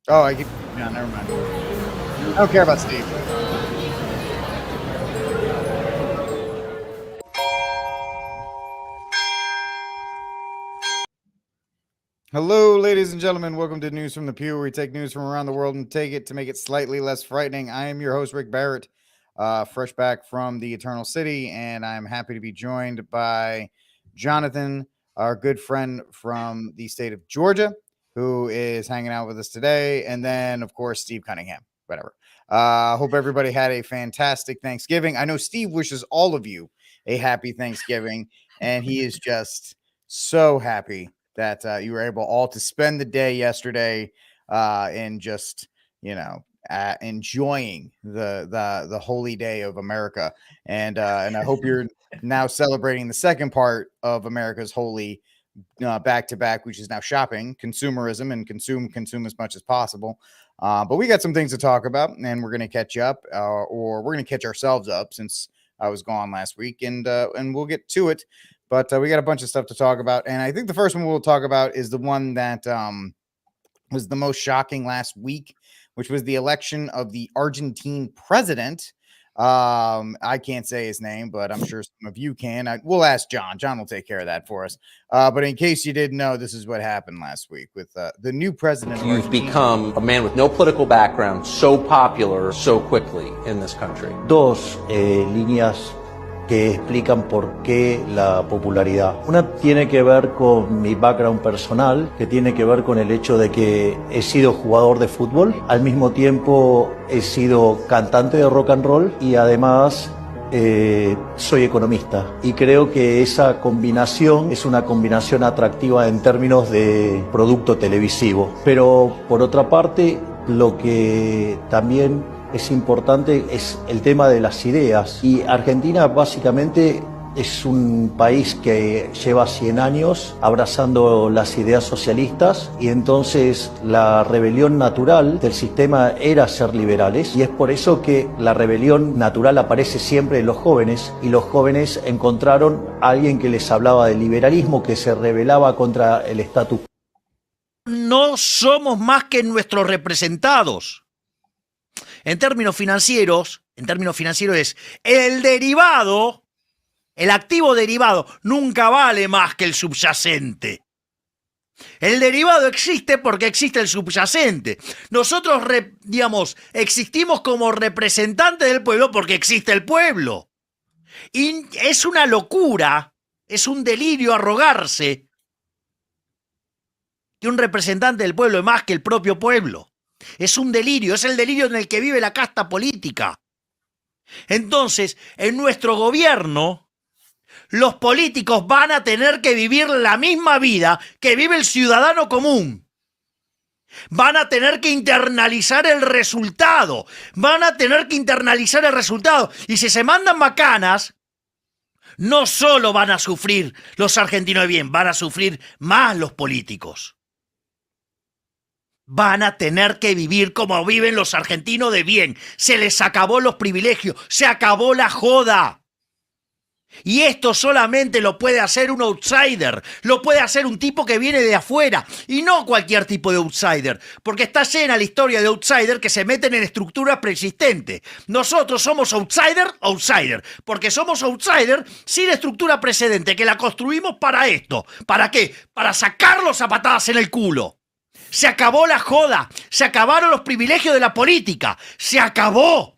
Oh, I keep. No, never mind. I don't care about Steve. Hello, ladies and gentlemen. Welcome to News from the Pew, where we take news from around the world and take it to make it slightly less frightening. I am your host, Rick Barrett, fresh back from the Eternal City, and I'm happy to be joined by Jonathan, our good friend from the state of Georgia, who is hanging out with us today, and then, of course, Steve Cunningham. Whatever. Hope everybody had a fantastic Thanksgiving. I know Steve wishes all of you a happy Thanksgiving, and he is just so happy that you were able all to spend the day yesterday and just enjoying the holy day of America, and I hope you're now celebrating the second part of America's holy back to back, which is now shopping, consumerism, and consume as much as possible. But we got some things to talk about, and we're going to catch you up, or we're going to catch ourselves up since I was gone last week, and we'll get to it. But we got a bunch of stuff to talk about. And I think the first one we'll talk about is the one that was the most shocking last week, which was the election of the Argentine president. I can't say his name, but I'm sure some of you can. We'll ask John. John will take care of that for us. But in case you didn't know, this is what happened last week with the new president. You've become a man with no political background, so popular so quickly in this country. Dos líneas que explican por qué la popularidad. Una tiene que ver con mi background personal, que tiene que ver con el hecho de que he sido jugador de fútbol, al mismo tiempo he sido cantante de rock and roll y además soy economista. Y creo que esa combinación es una combinación atractiva en términos de producto televisivo. Pero por otra parte, lo que también es importante es el tema de las ideas, y Argentina básicamente es un país que lleva 100 años abrazando las ideas socialistas, y entonces la rebelión natural del sistema era ser liberales, y es por eso que la rebelión natural aparece siempre en los jóvenes, y los jóvenes encontraron a alguien que les hablaba del liberalismo, que se rebelaba contra el status quo. No somos más que nuestros representados. En términos financieros es el derivado, el activo derivado nunca vale más que el subyacente. El derivado existe porque existe el subyacente. Nosotros, existimos como representantes del pueblo porque existe el pueblo. Y es una locura, es un delirio arrogarse que un representante del pueblo es más que el propio pueblo. Es un delirio, es el delirio en el que vive la casta política. Entonces, en nuestro gobierno, los políticos van a tener que vivir la misma vida que vive el ciudadano común. Van a tener que internalizar el resultado. Y si se mandan macanas, no solo van a sufrir los argentinos de bien, van a sufrir más los políticos. Van a tener que vivir como viven los argentinos de bien. Se les acabó los privilegios, se acabó la joda. Y esto solamente lo puede hacer un outsider, lo puede hacer un tipo que viene de afuera, y no cualquier tipo de outsider, porque está llena la historia de outsider que se meten en estructuras preexistentes. Nosotros somos outsider, porque somos outsider sin estructura precedente, que la construimos para esto. ¿Para qué? Para sacarlos a patadas en el culo. Se acabó la joda, se acabaron los privilegios de la política, se acabó.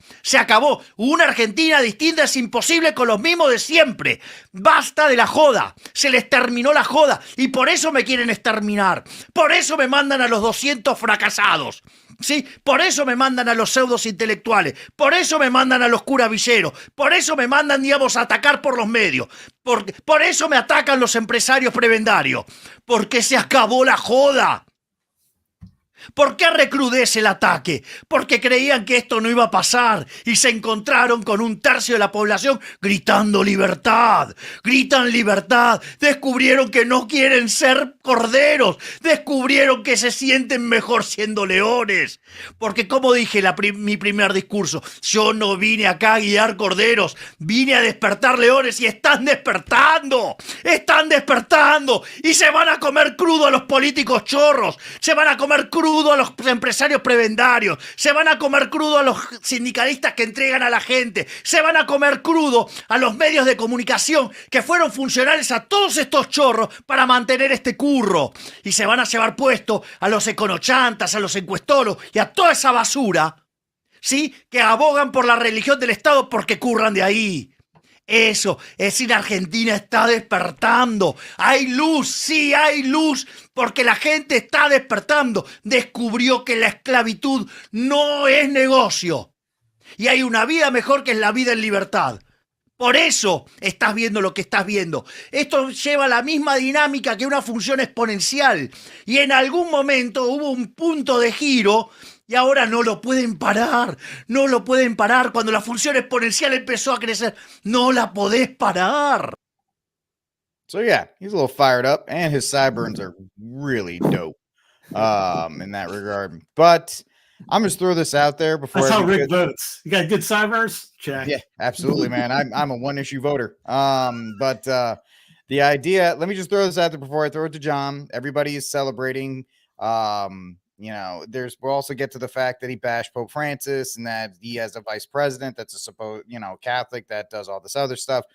Una Argentina distinta es imposible con los mismos de siempre. Basta de la joda, se les terminó la joda, y por eso me quieren exterminar. Por eso me mandan a los 200 fracasados. ¿Sí? Por eso me mandan a los pseudos intelectuales, por eso me mandan a los curavilleros, por eso me mandan, a atacar por los medios, por eso me atacan los empresarios prebendarios, porque se acabó la joda. ¿Por qué recrudece el ataque? Porque creían que esto no iba a pasar y se encontraron con un tercio de la población gritando libertad. Gritan libertad. Descubrieron que no quieren ser corderos. Descubrieron que se sienten mejor siendo leones. Porque como dije en mi primer discurso, yo no vine acá a guiar corderos, vine a despertar leones y están despertando. Están despertando y se van a comer crudo a los políticos chorros. Se van a comer crudo crudo a los empresarios prebendarios, se van a comer crudo a los sindicalistas que entregan a la gente, se van a comer crudo a los medios de comunicación que fueron funcionales a todos estos chorros para mantener este curro, y se van a llevar puesto a los econochantas, a los encuestoros y a toda esa basura, ¿sí?, que abogan por la religión del Estado porque curran de ahí. Eso, es decir, Argentina está despertando. Hay luz, sí hay luz, porque la gente está despertando. Descubrió que la esclavitud no es negocio. Y hay una vida mejor que es la vida en libertad. Por eso estás viendo lo que estás viendo. Esto lleva la misma dinámica que una función exponencial. Y en algún momento hubo un punto de giro y ahora no lo pueden parar. No lo pueden parar. Cuando la función exponencial empezó a crecer, no la podés parar. So yeah, he's a little fired up, and his sideburns are really dope in that regard. But I'm just throw this out there before. That's how Rick votes. You got good sideburns? Check. Yeah, absolutely, man. I'm a one issue voter. But the idea, let me just throw this out there before I throw it to John. Everybody is celebrating. We'll also get to the fact that he bashed Pope Francis and that he has a vice president that's a supposed, Catholic that does all this other stuff.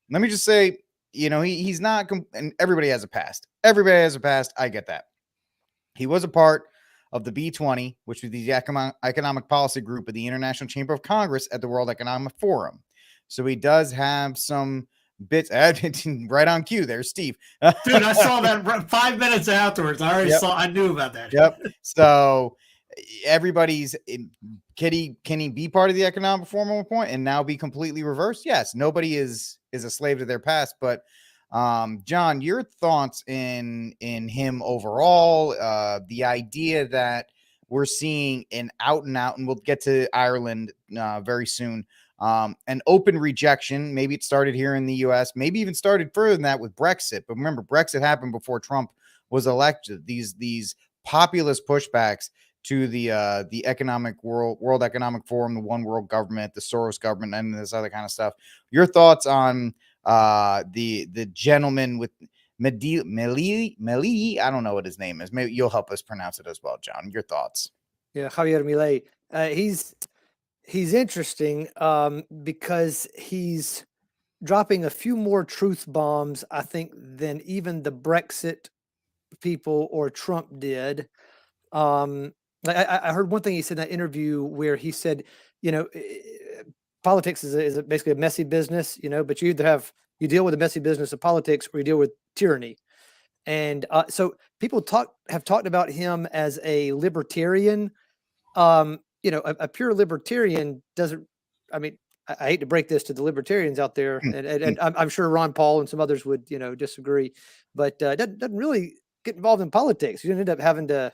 Let me just say, he's not, and everybody has a past. Everybody has a past. I get that. He was a part of the B20, which was the economic policy group of the International Chamber of Congress at the World Economic Forum. So he does have some bits right on cue there, Steve. Dude, I saw that 5 minutes afterwards. I knew about that. Yep. So everybody's can he be part of the economic forum at one point and now be completely reversed? Yes. Nobody is a slave to their past, but John, your thoughts in him overall, the idea that we're seeing an out and out, and we'll get to Ireland very soon, an open rejection. Maybe it started here in the US, maybe even started further than that with Brexit. But remember, Brexit happened before Trump was elected. These populist pushbacks to the economic World Economic Forum, the One World Government, the Soros government, and this other kind of stuff. Your thoughts on the gentleman with Milei, I don't know what his name is. Maybe you'll help us pronounce it as well, John. Your thoughts? Yeah, Javier Milei. He's interesting because he's dropping a few more truth bombs, I think, than even the Brexit people or Trump did. I heard one thing he said in that interview where he said, politics is basically a messy business, but you deal with the messy business of politics or you deal with tyranny. And so people have talked about him as a libertarian. A pure libertarian doesn't, I hate to break this to the libertarians out there, and I'm sure Ron Paul and some others would, disagree, but doesn't really get involved in politics. You end up having to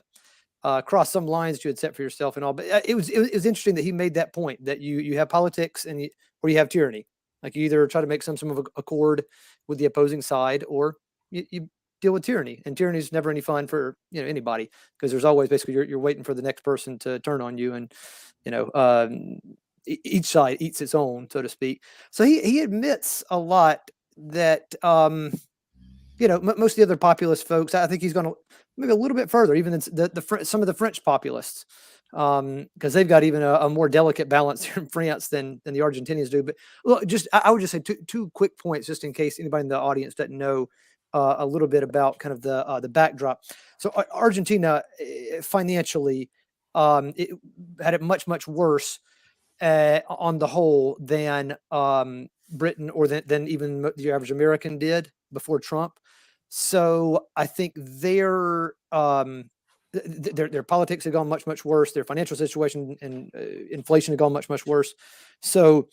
cross some lines you had set for yourself and all. But it was interesting that he made that point that you have politics or you have tyranny. Like you either try to make some of accord with the opposing side, or you deal with tyranny. And tyranny is never any fun for anybody, because there's always basically you're waiting for the next person to turn on you, and each side eats its own, so to speak. So he admits a lot that most of the other populist folks, I think he's going to maybe a little bit further, even than some of the French populists, because they've got even a more delicate balance here in France than the Argentinians do. But look, I would just say two quick points, just in case anybody in the audience doesn't know a little bit about kind of the backdrop. So Argentina financially, it had it much worse on the whole than Britain or than even the average American did before Trump. So I think their politics had gone much worse. Their financial situation and inflation had gone much worse. So,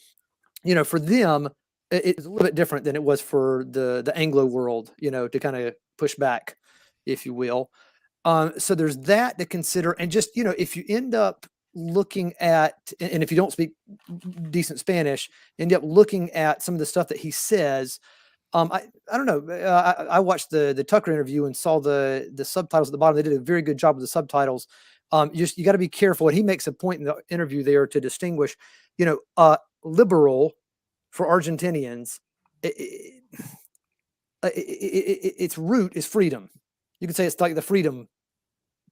for them, it's a little bit different than it was for the Anglo world, to kind of push back, if you will. So there's that to consider. And just, if you end up looking at, and if you don't speak decent Spanish, end up looking at some of the stuff that he says, I don't know. I watched the Tucker interview and saw the subtitles at the bottom. They did a very good job with the subtitles. You got to be careful. And he makes a point in the interview there to distinguish, liberal for Argentinians. Its root is freedom. You could say it's like the freedom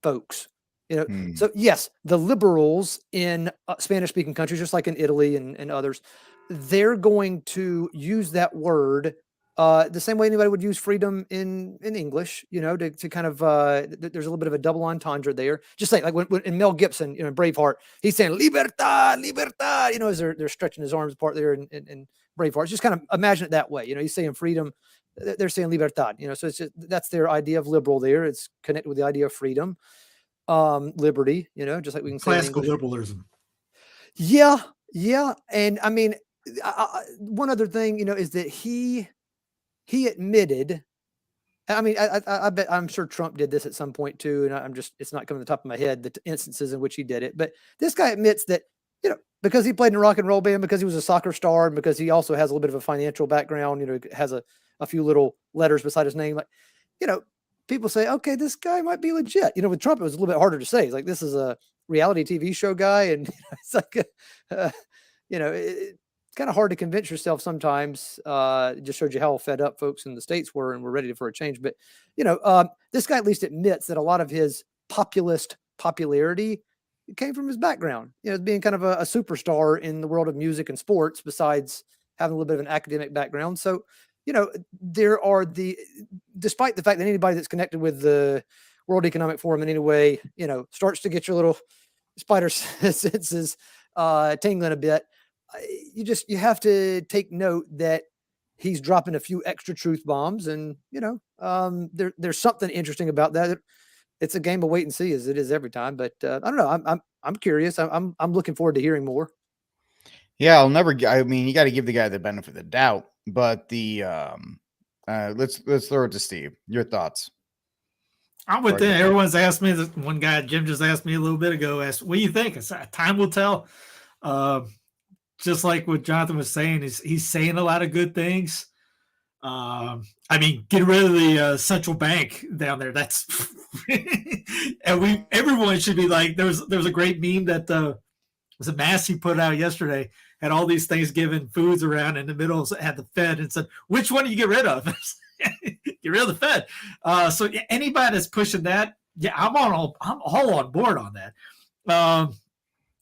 folks. Hmm. So yes, the liberals in Spanish-speaking countries, just like in Italy and others, they're going to use that word the same way anybody would use freedom in English, to kind of there's a little bit of a double entendre there. Just like when in Mel Gibson, Braveheart, he's saying libertad, libertad, as they're stretching his arms apart there in Braveheart. Just kind of imagine it that way. He's saying freedom, they're saying libertad. So it's just, that's their idea of liberal there. It's connected with the idea of freedom, liberty. Just like we can say in Classical English. liberalism. Yeah, and I mean, one other thing, is that he admitted. I mean, I bet I'm sure Trump did this at some point too, and it's not coming to the top of my head the instances in which he did it. But this guy admits that because he played in a rock and roll band, because he was a soccer star, and because he also has a little bit of a financial background, has a few little letters beside his name, like people say, okay, this guy might be legit. With Trump, it was a little bit harder to say. It's like, this is a reality TV show guy, and it's like, it's kind of hard to convince yourself sometimes. It just showed you how fed up folks in the States were and were ready for a change. But, this guy at least admits that a lot of his populist popularity came from his background, being kind of a superstar in the world of music and sports, besides having a little bit of an academic background. So, there are despite the fact that anybody that's connected with the World Economic Forum in any way, starts to get your little spider senses tingling a bit. You have to take note that he's dropping a few extra truth bombs, and there's something interesting about that. It's a game of wait and see, as it is every time. But I don't know. I'm curious. I'm looking forward to hearing more. Yeah, I mean, you got to give the guy the benefit of the doubt. But let's throw it to Steve. Your thoughts? I'm with them. Everyone's asked me. One guy, Jim, just asked me a little bit ago. Asked, "What do you think?" Time will tell. Just like what Jonathan was saying, he's saying a lot of good things. I mean, get rid of the central bank down there. That's and everyone should be like. There was a great meme that was a mass he put out yesterday. Had all these Thanksgiving foods around in the middle, had the Fed, and said, "Which one do you get rid of?" Get rid of the Fed. So anybody that's pushing that, yeah, I'm all on board on that.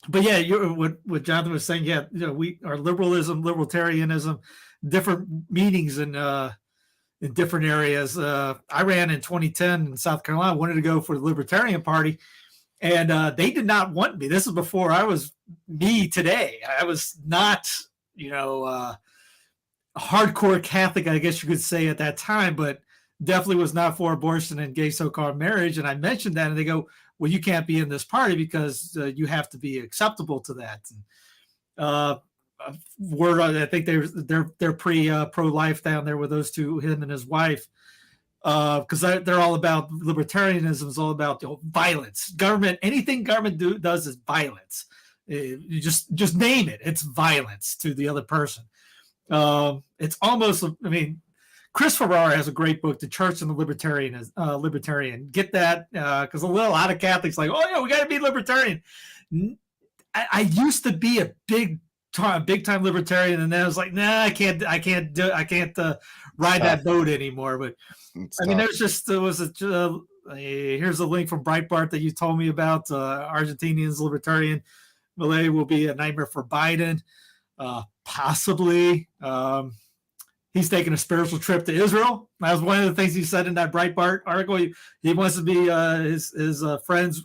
But yeah, what Jonathan was saying, yeah, we are liberalism, libertarianism, different meanings in different areas. I ran in 2010 in South Carolina, wanted to go for the Libertarian Party, and they did not want me. This is before I was me today. I was not, hardcore Catholic, I guess you could say at that time, but definitely was not for abortion and gay so-called marriage. And I mentioned that, and they go, "Well, you can't be in this party because you have to be acceptable to that." Word on, I think they're pretty pro-life down there with those two, him and his wife, because they're all about libertarianism. Is all about violence. Anything government does is violence. You just name it. It's violence to the other person. It's almost, I mean, Chris Farrar has a great book, The Church and the Libertarian. Get that, because a lot of Catholics like, oh yeah, we got to be libertarian. I used to be a big time libertarian, and then I was like, nah, I can't ride that boat anymore. But I mean, here's a link from Breitbart that you told me about. Argentinians libertarian Milei will be a nightmare for Biden. Possibly. He's taking a spiritual trip to Israel. That was one of the things he said in that Breitbart article. He wants to be his friends,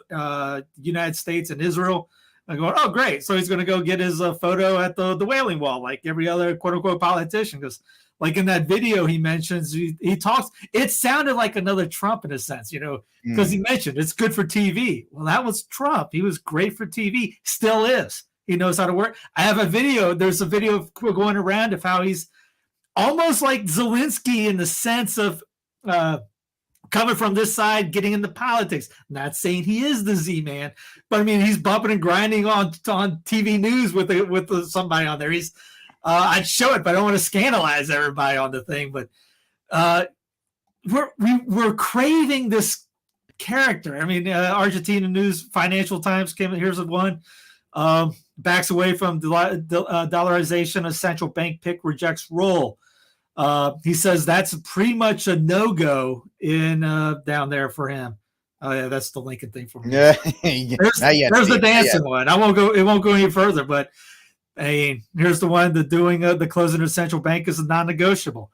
United States and Israel. I'm going, oh, great. So he's going to go get his photo at the Wailing Wall, like every other quote unquote politician. Because like in that video he mentions, he talks, it sounded like another Trump in a sense, because he mentioned it's good for TV. Well, that was Trump. He was great for TV, still is. He knows how to work. I have a video. There's a video going around of how he's almost like Zelensky in the sense of coming from this side, getting into politics. Not saying he is the Z-man, but I mean, he's bumping and grinding on TV news with somebody on there. I'd show it, but I don't want to scandalize everybody on the thing. But we're craving this character. I mean, Argentina news, Financial Times here's one. Backs away from dollarization of central bank pick, rejects role. He says that's pretty much a no-go in down there for him. Oh yeah, that's the Lincoln thing for me. Yeah, There's, yet, there's the Steve, not yet. dancing one. I won't go. It won't go any further. But I mean, here's the one. The doing the closing of the central bank is non-negotiable.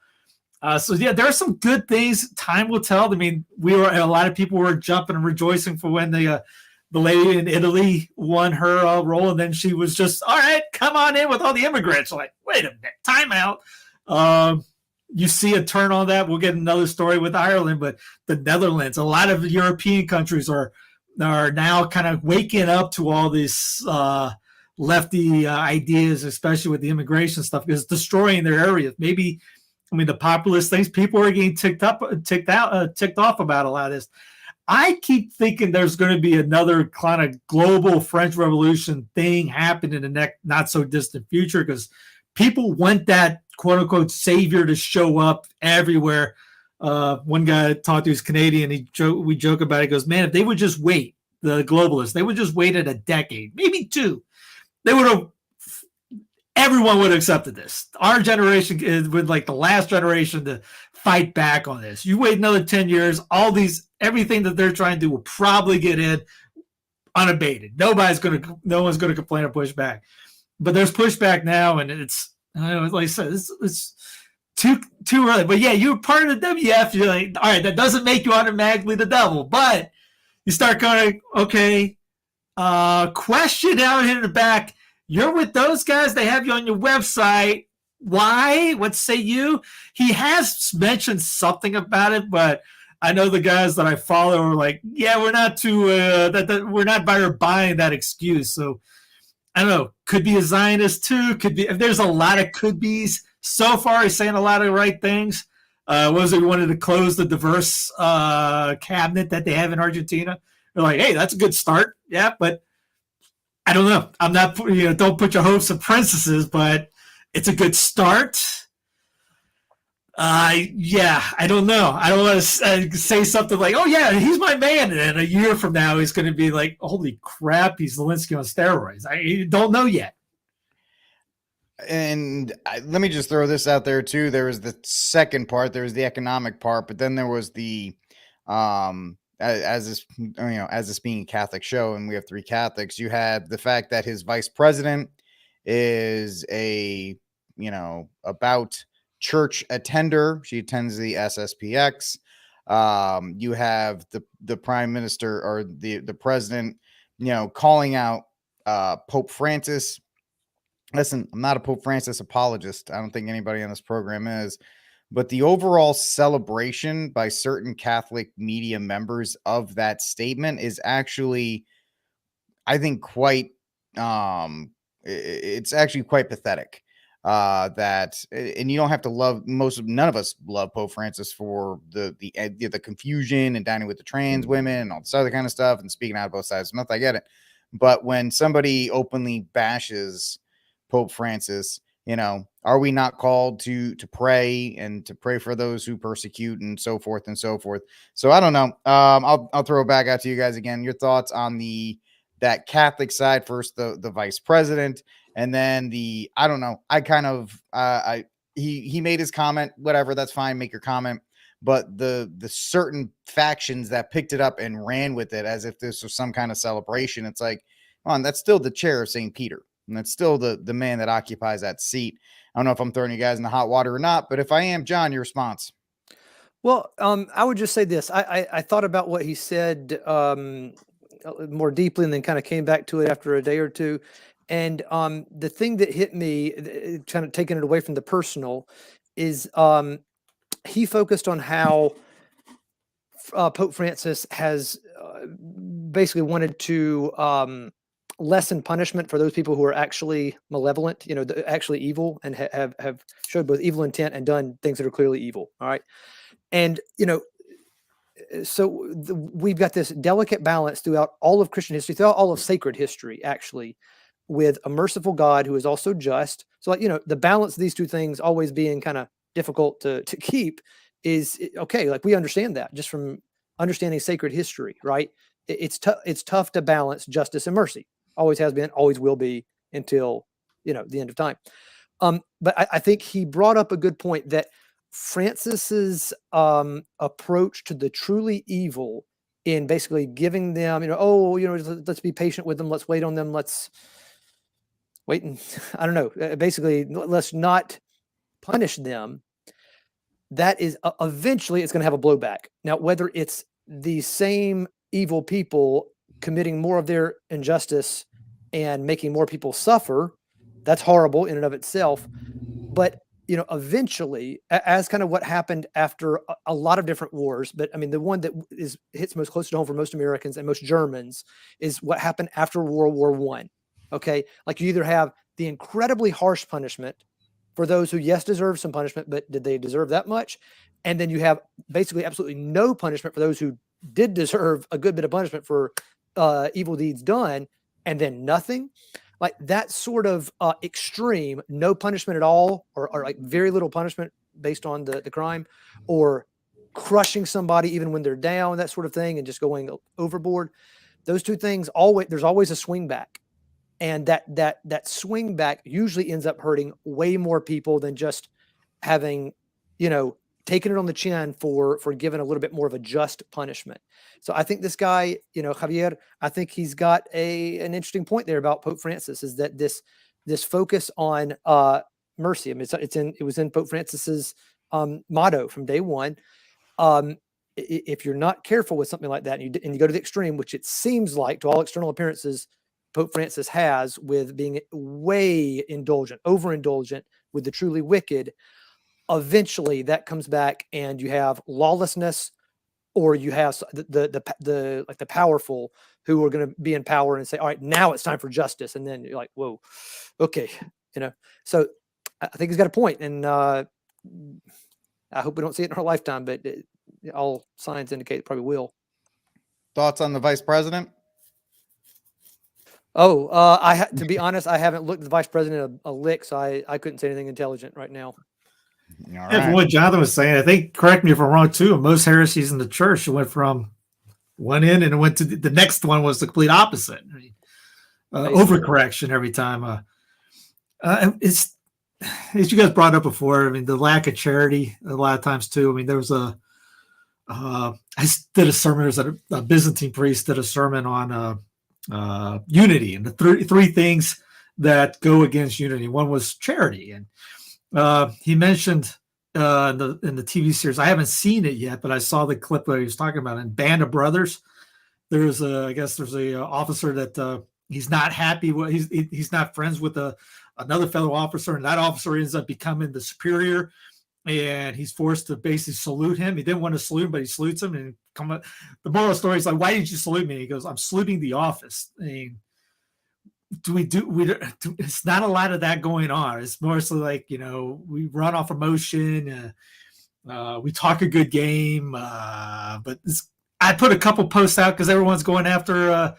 So yeah, there are some good things. Time will tell. I mean, a lot of people were jumping and rejoicing for when the lady in Italy won her role, and then she was just, all right, come on in with all the immigrants. Like, wait a minute, time out. You see a turn on that. We'll get another story with Ireland, but the Netherlands, a lot of European countries are now kind of waking up to all these lefty ideas, especially with the immigration stuff, because it's destroying their areas. Maybe, I mean, the populist things, people are getting ticked off about a lot of this. I keep thinking there's going to be another kind of global French Revolution thing happen in the next not so distant future, because people want that quote unquote savior to show up everywhere. One guy I talked to, who's Canadian, we joke about it. He goes, man, if they would just wait, the globalists, they would just wait a decade, maybe two, they would have, everyone would have accepted this. Our generation is with like the last generation to fight back on this. You wait another 10 years, everything that they're trying to do will probably get in unabated. No one's going to complain or push back. But there's pushback now, and it's, I don't know, like I said, it's too early. But yeah, you're part of the WF. You're like, all right, that doesn't make you automatically the devil, but you start going, okay, question down here in the back. You're with those guys. They have you on your website. Why? What say you? He has mentioned something about it, but I know the guys that I follow are like, yeah, we're not too we're not buying that excuse. So I don't know. Could be a Zionist too. Could be. There's a lot of could be's. So far, he's saying a lot of the right things. Was it, he wanted to close the diverse cabinet that they have in Argentina? They're like, hey, that's a good start. Yeah, but I don't know. I'm not, don't put your hopes in princesses, but it's a good start. Yeah, I don't know. I don't want to say something like, oh yeah, he's my man. And then a year from now, he's going to be like, holy crap, he's Zelensky on steroids. I don't know yet. And let me just throw this out there too. There was the second part, there was the economic part, but then there was the, as this being a Catholic show, and we have 3 Catholics, you had the fact that his vice president is a, about church attender. She attends the SSPX. You have the prime minister, or the president, calling out Pope Francis. Listen, I'm not a Pope Francis apologist. I don't think anybody on this program is. But the overall celebration by certain Catholic media members of that statement is actually, I think, quite, it's actually quite pathetic. And you don't have to love, none of us love Pope Francis for the confusion and dining with the trans women and all this other kind of stuff and speaking out of both sides of the mouth. I get it. But when somebody openly bashes Pope Francis, are we not called to pray and to pray for those who persecute and so forth and so forth? So I don't know. I'll throw it back out to you guys again. Your thoughts on that Catholic side first, the vice president, and then I don't know. He made his comment, whatever, that's fine. Make your comment. But the certain factions that picked it up and ran with it as if this was some kind of celebration, it's like, that's still the chair of St. Peter. And that's still the man that occupies that seat. I don't know if I'm throwing you guys in the hot water or not, but if I am, John, your response. Well, I would just say this. I thought about what he said more deeply, and then kind of came back to it after a day or two. And the thing that hit me, kind of taking it away from the personal, is he focused on how Pope Francis has basically wanted to lessen punishment for those people who are actually malevolent, actually evil, and have showed both evil intent and done things that are clearly evil. All right. And, so we've got this delicate balance throughout all of Christian history, throughout all of sacred history, actually, with a merciful God who is also just. So, the balance of these two things always being kind of difficult to keep is okay. Like, we understand that just from understanding sacred history, right? It's tough to balance justice and mercy. Always has been, always will be, until, the end of time. But I think he brought up a good point that Francis's approach to the truly evil in basically giving them, oh, let's be patient with them. Let's wait on them. Let's wait. And I don't know, basically let's not punish them. That is eventually it's going to have a blowback. Now, whether it's the same evil people committing more of their injustice and making more people suffer, that's horrible in and of itself. But eventually, as kind of what happened after a lot of different wars, but I mean, the one that hits most close to home for most Americans and most Germans is what happened after World War I. Okay, like you either have the incredibly harsh punishment for those who, yes, deserve some punishment, but did they deserve that much? And then you have basically absolutely no punishment for those who did deserve a good bit of punishment for evil deeds done, and then nothing. Like that sort of extreme, no punishment at all, or like very little punishment based on the crime, or crushing somebody even when they're down, that sort of thing, and just going overboard. Those two things, there's always a swing back. And that swing back usually ends up hurting way more people than just having, taken it on the chin for giving a little bit more of a just punishment. So I think this guy, Javier, I think he's got an interesting point there about Pope Francis, is that this focus on mercy. I mean, it was in Pope Francis's motto from day one. If you're not careful with something like that, and you go to the extreme, which it seems like to all external appearances, Pope Francis has, with being way indulgent, overindulgent with the truly wicked, eventually that comes back and you have lawlessness, or you have the powerful who are going to be in power and say, all right, now it's time for justice. And then you're like, whoa, okay. So I think he's got a point, and I hope we don't see it in our lifetime, but all signs indicate it probably will. Thoughts on the vice president? Oh, to be honest, I haven't looked at the vice president a lick, so I couldn't say anything intelligent right now. All Yeah, right. from what Jonathan was saying, I think, correct me if I'm wrong too, most heresies in the church went from one end and it went to the next one was the complete opposite. I mean, overcorrection every time. It's, as you guys brought up before, I mean, the lack of charity a lot of times too. I mean, there was I did a sermon, there was a Byzantine priest did a sermon on unity and the three things that go against unity. One was charity, and he mentioned in the TV series, I haven't seen it yet, but I saw the clip that he was talking about in Band of Brothers. There's a officer that he's not happy with. He's not friends with another fellow officer, and that officer ends up becoming the superior, and he's forced to basically salute him. He didn't want to salute him, but he salutes him. And the moral of the story is like, why didn't you salute me? He goes, I'm saluting the office. I mean, it's not a lot of that going on. It's mostly like, we run off emotion. We talk a good game. But I put a couple posts out because everyone's going after,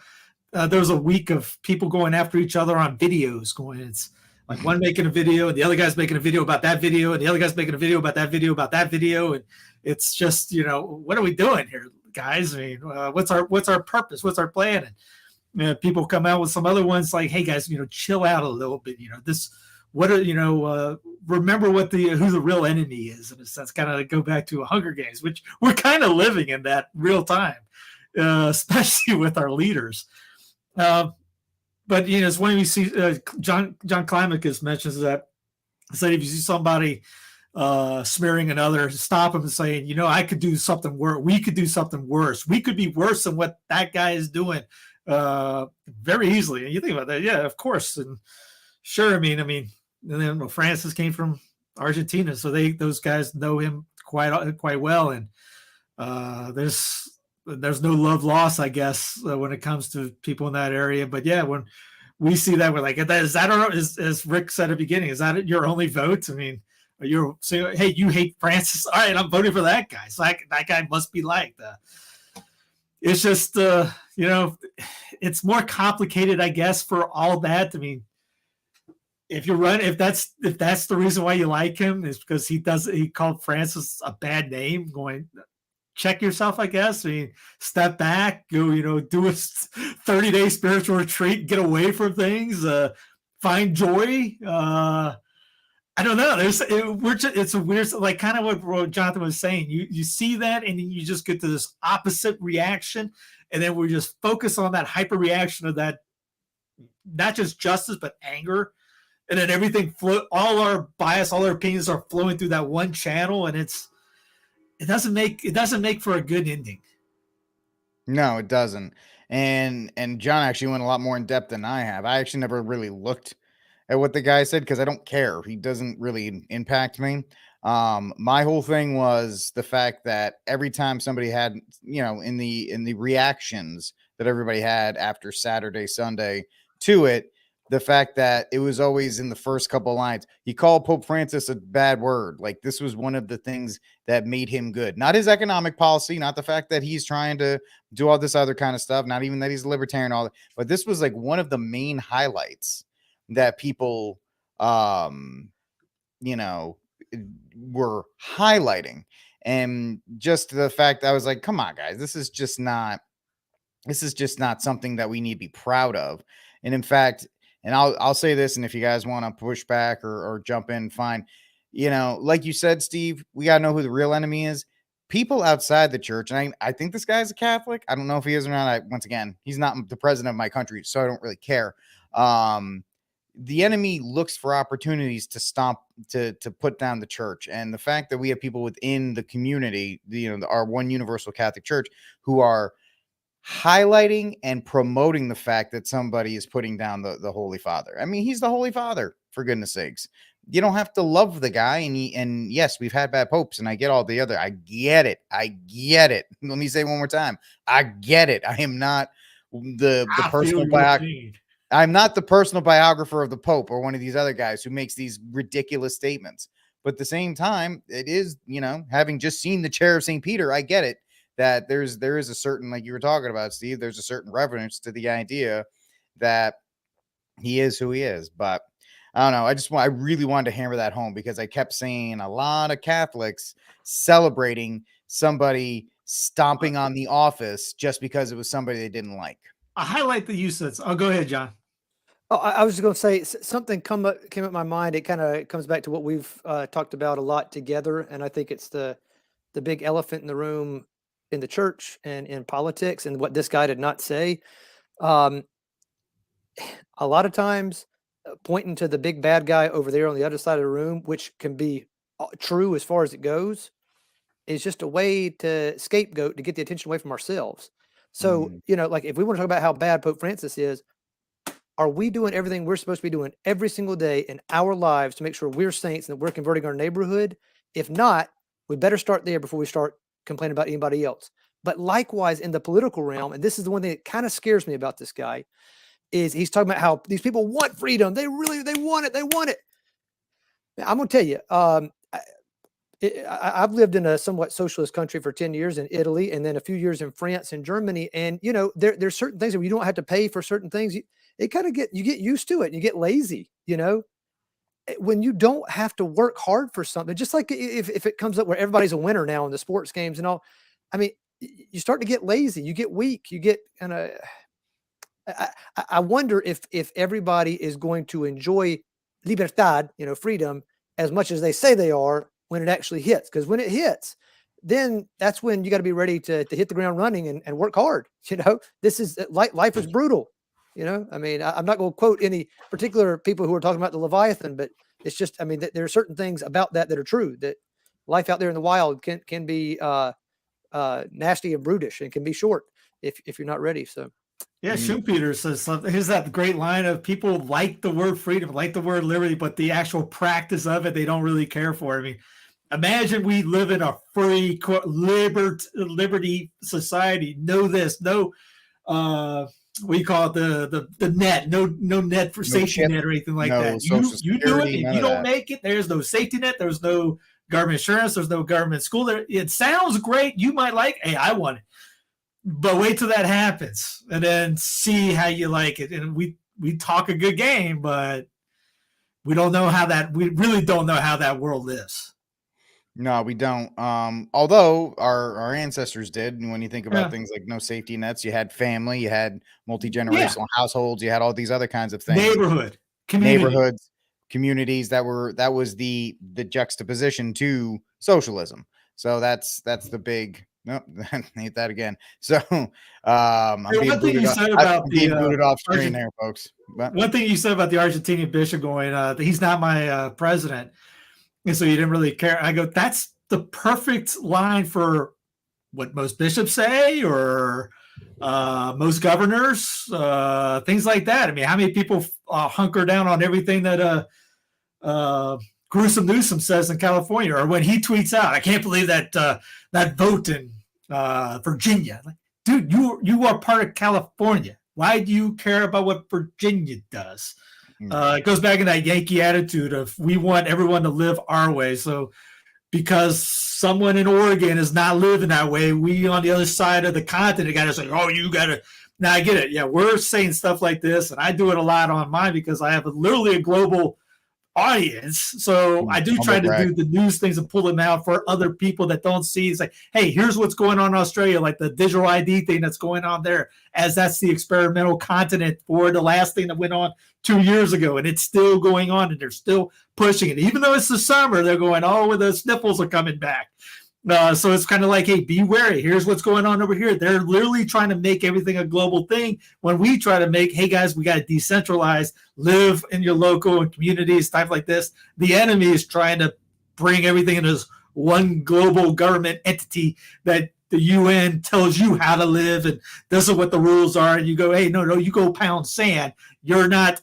there was a week of people going after each other on videos it's like one making a video and the other guy's making a video about that video and the other guy's making a video about that video about that video. And it's just, what are we doing here, guys? I mean, what's our purpose? What's our plan? And people come out with some other ones like, hey guys, chill out a little bit. Remember who the real enemy is, in a sense, kind of go back to Hunger Games, which we're kind of living in that real time, especially with our leaders. But it's when we see John Climacus mentions that if you see somebody smearing another, stop him and saying, I could do something worse. We could do something worse. We could be worse than what that guy is doing very easily. And you think about that, yeah, of course. And sure, I mean, and then Francis came from Argentina, so those guys know him quite well. And there's no love lost, I guess, when it comes to people in that area. But yeah, when we see that, we're like, as Rick said at the beginning, is that your only vote? I mean, you're saying, hey, you hate Francis. All right, I'm voting for that guy. So that guy must be liked. It's just, it's more complicated, I guess, for all that. I mean, if that's the reason why you like him, is because he called Francis a bad name, going, check yourself, I guess. I mean, step back, go, do a 30-day spiritual retreat, get away from things, find joy. I don't know. It's a weird, like kind of what Jonathan was saying. You see that, and you just get to this opposite reaction, and then we just focus on that hyper reaction of that, not just justice but anger, and then everything all our bias, all our opinions are flowing through that one channel, and it doesn't make for a good ending. No, it doesn't. And John actually went a lot more in depth than I have. I actually never really looked at what the guy said because I don't care. He doesn't really impact me. My whole thing was the fact that every time somebody had, in the reactions that everybody had after Saturday, Sunday to it, the fact that it was always in the first couple of lines, he called Pope Francis a bad word. Like, this was one of the things that made him good, not his economic policy, not the fact that he's trying to do all this other kind of stuff, not even that he's a libertarian, all that, but this was like one of the main highlights that people, you know, were highlighting. And just the fact that I was like, come on, guys, this is just not something that we need to be proud of. And in fact, and I'll say this, and if you guys want to push back or jump in, fine. Like you said, Steve, we gotta know who the real enemy is. People outside the church, and I think this guy's a Catholic. I don't know if he is or not. Once again, he's not the president of my country, so I don't really care. The enemy looks for opportunities to stomp, to put down the church. And the fact that we have people within the community, our one universal Catholic Church, who are highlighting and promoting the fact that somebody is putting down the Holy Father. I mean, he's the Holy Father, for goodness sakes. You don't have to love the guy. And yes, we've had bad popes, and I get all the other. I get it. Let me say it one more time. I get it. I am not the personal biographer. I'm not the personal biographer of the Pope or one of these other guys who makes these ridiculous statements. But at the same time, it is, having just seen the chair of St. Peter, I get it, that there is a certain, like you were talking about, Steve, there's a certain reverence to the idea that he is who he is. But I don't know. I really wanted to hammer that home because I kept seeing a lot of Catholics celebrating somebody stomping on the office just because it was somebody they didn't like. I highlight the use of. Oh, go ahead, John. Oh, I was just going to say something came up in my mind. It kind of comes back to what we've talked about a lot together, and I think it's the big elephant in the room in the church and in politics, and what this guy did not say. A lot of times, pointing to the big bad guy over there on the other side of the room, which can be true as far as it goes, is just a way to scapegoat to get the attention away from ourselves. So, like if we want to talk about how bad Pope Francis is, are we doing everything we're supposed to be doing every single day in our lives to make sure we're saints and that we're converting our neighborhood? If not, we better start there before we start complaining about anybody else. But likewise, in the political realm, and this is the one thing that kind of scares me about this guy, is he's talking about how these people want freedom. They want it. They want it. I'm going to tell you, I've lived in a somewhat socialist country for 10 years in Italy, and then a few years in France and Germany. And, there's certain things that you don't have to pay for certain things. You get used to it and you get lazy, when you don't have to work hard for something, just like if it comes up where everybody's a winner now in the sports games and all, I mean, you start to get lazy, you get weak, you get kind of, I wonder if everybody is going to enjoy libertad, freedom, as much as they say they are when it actually hits. Because when it hits, then that's when you got to be ready to hit the ground running and work hard. This is life is brutal. I mean, I'm not going to quote any particular people who are talking about the Leviathan, but it's just, I mean, there are certain things about that are true, that life out there in the wild can be nasty and brutish and can be short if you're not ready. So. Yeah, Schumpeter says something. Here's that great line of people like the word freedom, like the word liberty, but the actual practice of it, they don't really care for. I mean, imagine we live in a free liberty society. No this, no we call it the net, no net for safety net or anything like that. You do it and you don't make it. There's no safety net. There's no government insurance. There's no government school there. It sounds great. You might like, hey, I want it. But wait till that happens and then see how you like it. And we talk a good game, but we really don't know how that world is. No, we don't. Although our ancestors did. And when you think about things like no safety nets, you had family, you had multi-generational households, you had all these other kinds of things. Neighborhoods, communities that was the juxtaposition to socialism. So that's the big. Nope, hate that again. So I'm Hey, being one thing booted you off. said I'm about being the booted off screen Argent- there, folks. But one thing you said about the Argentinian bishop going, he's not my president, and so you didn't really care. I go, that's the perfect line for what most bishops say, or most governors, things like that. I mean, how many people hunker down on everything that Gruesome Newsom says in California, or when he tweets out, "I can't believe that that vote in Virginia." Like, dude, you are part of California. Why do you care about what Virginia does? It goes back in that Yankee attitude of we want everyone to live our way. So because someone in Oregon is not living that way, we on the other side of the continent got to say, "Oh, you got to." Now I get it. Yeah, we're saying stuff like this, and I do it a lot on mine because I have literally a global audience. So I do try to do the news things and pull them out for other people that don't see. It's like, hey, here's what's going on in Australia, like the digital ID thing that's going on there, as that's the experimental continent for the last thing that went on 2 years ago, and it's still going on, and they're still pushing it. Even though it's the summer, they're going, oh, the sniffles are coming back. So it's kind of like, hey, be wary. Here's what's going on over here. They're literally trying to make everything a global thing when we try to make, hey, guys, we got to decentralize, live in your local and communities, stuff like this. The enemy is trying to bring everything into this one global government entity that the UN tells you how to live, and this is what the rules are. And you go, hey, no, you go pound sand. You're not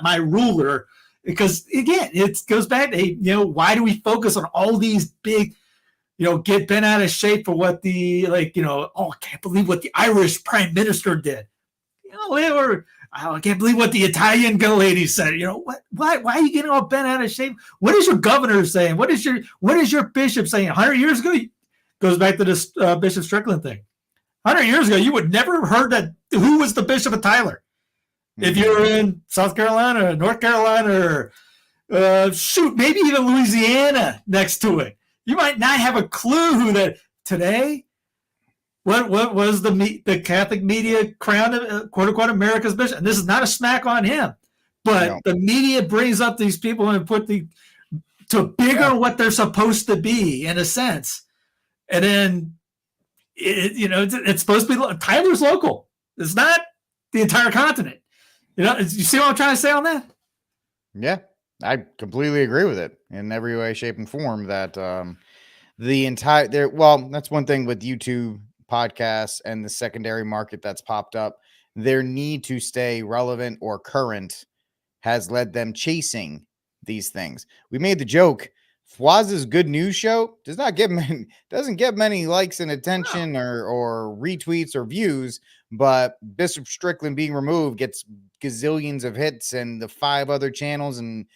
my ruler. Because, again, it goes back to, hey, why do we focus on all these big – get bent out of shape for what I can't believe what the Irish prime minister did. Or I can't believe what the Italian lady said. Why are you getting all bent out of shape? What is your governor saying? What is your bishop saying? 100 years ago, goes back to this Bishop Strickland thing. 100 years ago, you would never have heard that. Who was the Bishop of Tyler? Mm-hmm. If you were in South Carolina or North Carolina or maybe even Louisiana next to it, you might not have a clue who that today. What was the Catholic media crowned quote unquote America's bishop? And this is not a smack on him, but the media brings up these people and put to bigger what they're supposed to be in a sense, and then it's supposed to be Tyler's local. It's not the entire continent. You see what I'm trying to say on that? Yeah. I completely agree with it in every way, shape, and form. That that's one thing with YouTube podcasts and the secondary market that's popped up. Their need to stay relevant or current has led them chasing these things. We made the joke. Fwaz's Good News Show doesn't get many likes and attention or retweets or views, but Bishop Strickland being removed gets gazillions of hits, and the 5 other channels and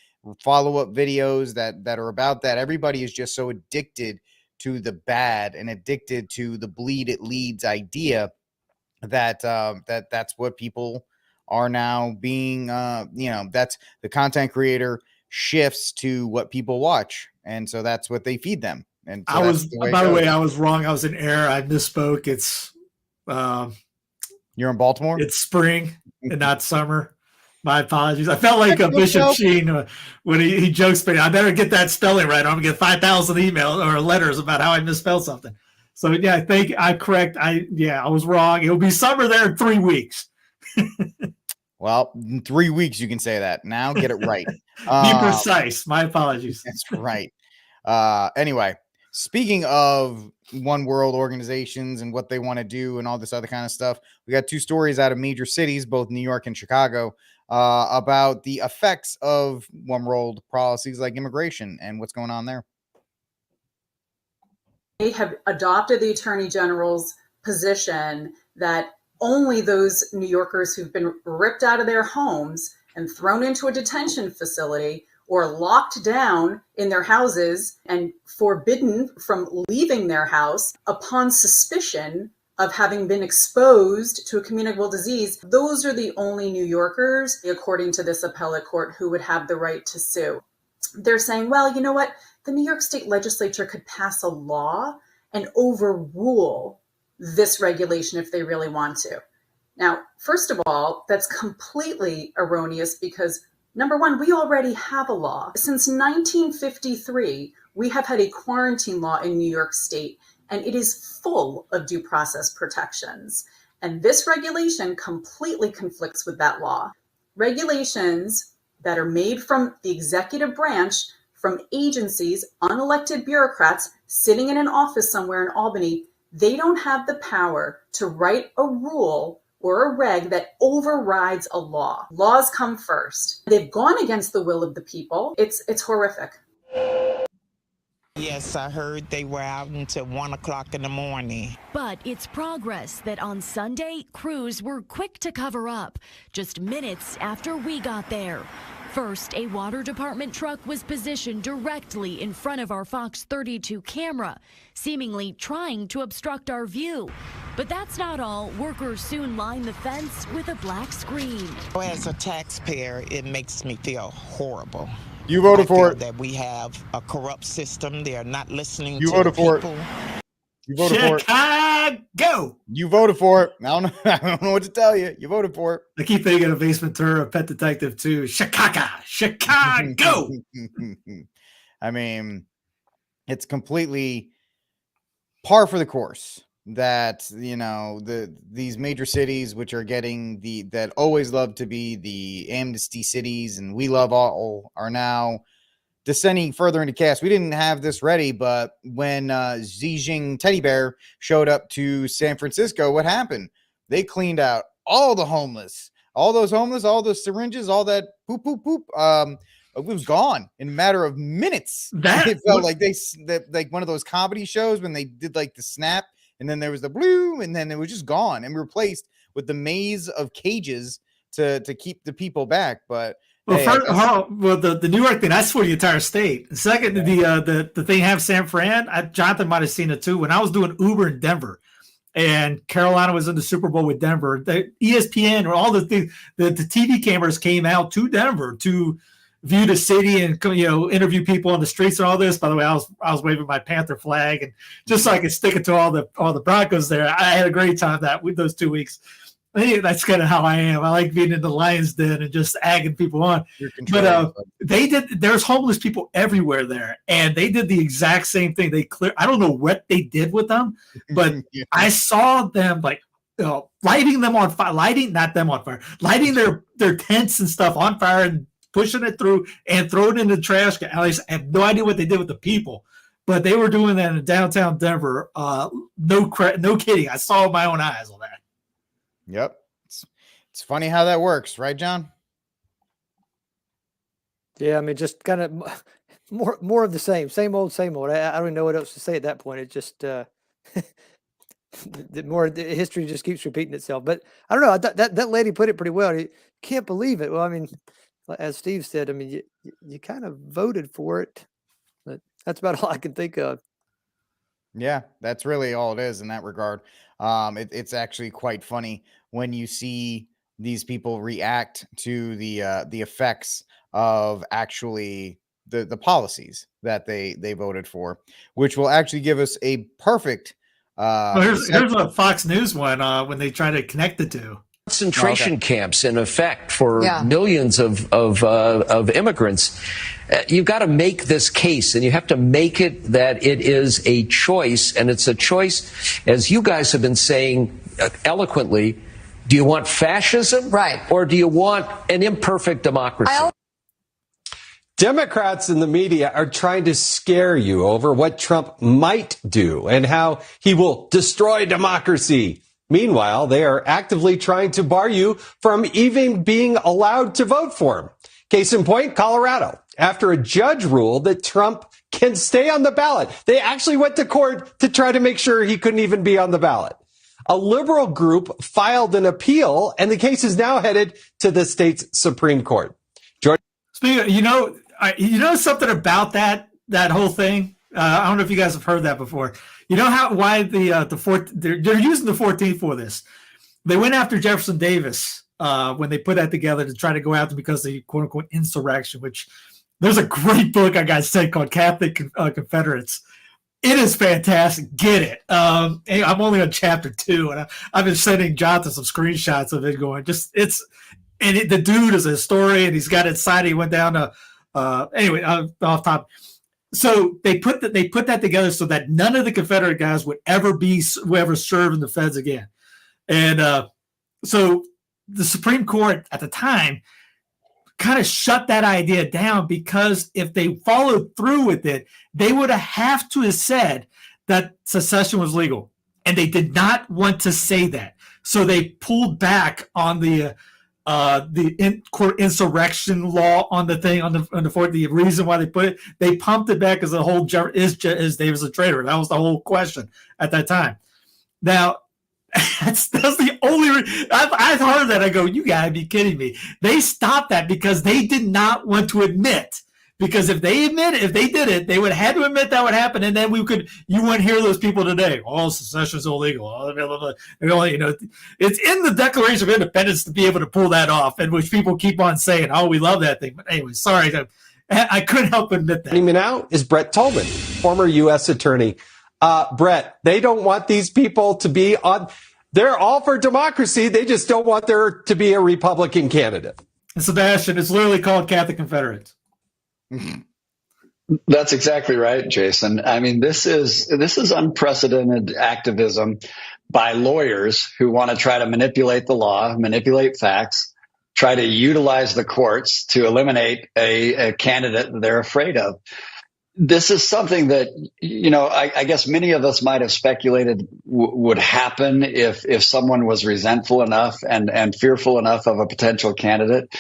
follow-up videos that are about that. Everybody is just so addicted to the bad and addicted to the bleed it leads idea that that's what people are now being that's the content creator shifts to what people watch, and so that's what they feed them. And so by the way, I was wrong. I was in error. I misspoke. It's you're in Baltimore. It's spring and not summer. My apologies. I felt like a Bishop Sheen when he jokes, but I better get that spelling right. I'm gonna get 5,000 emails or letters about how I misspelled something. So yeah, I was wrong. It'll be summer there in 3 weeks. Well, in 3 weeks you can say that. Now get it right. Be precise. My apologies. That's right. Anyway, speaking of one world organizations and what they want to do and all this other kind of stuff, we got 2 stories out of major cities, both New York and Chicago, about the effects of one world policies like immigration and what's going on there. They have adopted the Attorney General's position that only those New Yorkers who've been ripped out of their homes and thrown into a detention facility or locked down in their houses and forbidden from leaving their house upon suspicion of having been exposed to a communicable disease, those are the only New Yorkers, according to this appellate court, who would have the right to sue. They're saying, well, you know what? The New York State legislature could pass a law and overrule this regulation if they really want to. Now, first of all, that's completely erroneous because Number one, we already have a law. Since 1953, we have had a quarantine law in New York State, and it is full of due process protections. And this regulation completely conflicts with that law. Regulations that are made from the executive branch, from agencies, unelected bureaucrats sitting in an office somewhere in Albany, they don't have the power to write a rule or a reg that overrides a law. Laws come first. They've gone against the will of the people. It's horrific. Yes, I heard they were out until 1 o'clock in the morning. But it's progress that on Sunday, crews were quick to cover up, just minutes after we got there. First, a water department truck was positioned directly in front of our Fox 32 camera, seemingly trying to obstruct our view. But that's not all. Workers soon lined the fence with a black screen. As a taxpayer, it makes me feel horrible. You voted for it. That we have a corrupt system. They are not listening You to voted for people. You voted for it. Chicago. You voted for it. I don't know. I don't know what to tell you. You voted for it. I keep thinking of Ace Ventura, Pet Detective 2. Chicago. I mean, it's completely par for the course that, you know, these major cities, which are getting that always love to be the amnesty cities, and we love all, are now descending further into chaos. We didn't have this ready, but when Xi Jinping teddy bear showed up to San Francisco, what happened? They cleaned out all the homeless, all those syringes, all that poop. It was gone in a matter of minutes. It felt like like one of those comedy shows when they did like the snap, and then there was the blue, and then it was just gone and replaced with the maze of cages to keep the people back. But well, the New York thing, that's for the entire state. Second, the thing have San Fran, Jonathan might have seen it too. When I was doing Uber in Denver, and Carolina was in the Super Bowl with Denver, the ESPN or all the things, the TV cameras came out to Denver to view the city and, you know, interview people on the streets and all this. By the way, I was waving my Panther flag, and just so I could stick it to all the Broncos there. I had a great time with those 2 weeks. I think that's kind of how I am. I like being in the lion's den and just agging people on. But there's homeless people everywhere there, and they did the exact same thing. I don't know what they did with them, but yeah. I saw them lighting their tents and stuff on fire and pushing it through and throwing it in the trash can. At least I have no idea what they did with the people, but they were doing that in downtown Denver. No kidding. I saw with my own eyes on that. Yep. It's funny how that works, right, John? Yeah, I mean, just kind of more of the same old. I don't even know what else to say at that point. It just the history just keeps repeating itself. But I don't know. I thought that lady put it pretty well. You can't believe it. Well, I mean, as Steve said, I mean, you kind of voted for it, but that's about all I can think of. Yeah, that's really all it is in that regard. It's actually quite funny when you see these people react to the effects of actually the policies that they voted for, which will actually give us a perfect. Here's a Fox News one when they try to connect the two. Concentration camps in effect for millions of immigrants. You've got to make this case, and you have to make it that it is a choice, and it's a choice, as you guys have been saying eloquently. Do you want fascism, right, or do you want an imperfect democracy? Democrats in the media are trying to scare you over what Trump might do and how he will destroy democracy. Meanwhile, they are actively trying to bar you from even being allowed to vote for him. Case in point, Colorado. After a judge ruled that Trump can stay on the ballot, they actually went to court to try to make sure he couldn't even be on the ballot. A liberal group filed an appeal, and the case is now headed to the state's Supreme Court. George, you know something about that whole thing? I don't know if you guys have heard that before. You know why they're using the 14th for this? They went after Jefferson Davis when they put that together to try to go after because of the quote unquote insurrection. Which there's a great book I got sent called Catholic Confederates. It is fantastic. Get it. I'm only on chapter 2, and I've been sending Jonathan some screenshots of it. Going, And the dude is a historian. He's got it cited. He went down to off top. So they put that together so that none of the Confederate guys would ever serve in the feds again. And so the Supreme Court at the time kind of shut that idea down, because if they followed through with it, they would have to have said that secession was legal. And they did not want to say that. So they pulled back on the insurrection law on the thing on the fort. The reason why they pumped it back as the whole is Davis a traitor. That was the whole question at that time. Now, that's the only I've heard that. I go, you gotta be kidding me. They stopped that because they did not want to admit. Because if they did it, they would have had to admit that would happen, and then you wouldn't hear those people today. Oh, secession is illegal. Oh, blah, blah, blah. It's in the Declaration of Independence to be able to pull that off, and which people keep on saying, oh, we love that thing. But anyway, sorry, I couldn't help but admit that. Joining me now is Brett Tolman, former U.S. attorney. Brett, they don't want these people to be on. They're all for democracy. They just don't want there to be a Republican candidate. And Sebastian, it's literally called Catholic Confederates. That's exactly right, Jason. I mean, this is unprecedented activism by lawyers who want to try to manipulate the law, manipulate facts, try to utilize the courts to eliminate a candidate that they're afraid of. This is something that, I guess many of us might have speculated would happen if someone was resentful enough and fearful enough of a potential candidate.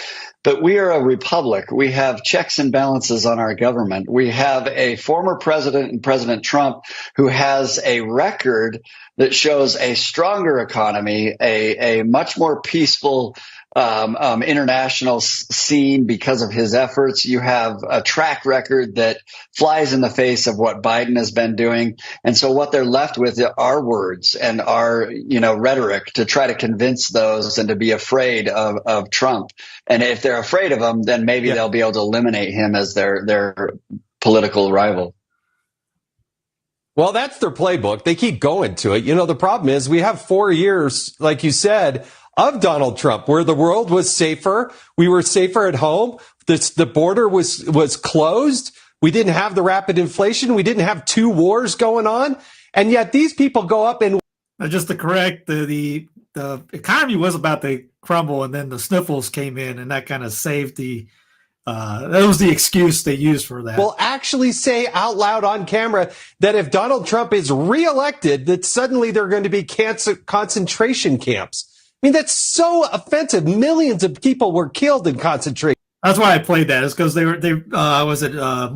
But we are a republic. We have checks and balances on our government. We have a former president and President Trump who has a record that shows a stronger economy, a much more peaceful international scene because of his efforts. You have a track record that flies in the face of what Biden has been doing. And so what they're left with are words and are, rhetoric to try to convince those and to be afraid of Trump. And if they're afraid of him, then maybe they'll be able to eliminate him as their political rival. Well, that's their playbook. They keep going to it. The problem is we have 4 years, like you said, of Donald Trump, where the world was safer. We were safer at home. The border was closed. We didn't have the rapid inflation. We didn't have 2 wars going on. And yet these people go up and just to correct, the economy was about to crumble, and then the sniffles came in, and that kind of saved that was the excuse they used for that. Will actually say out loud on camera that if Donald Trump is reelected, that suddenly there are going to be concentration camps. I mean, that's so offensive. Millions of people were killed in concentration. That's why I played that. It's because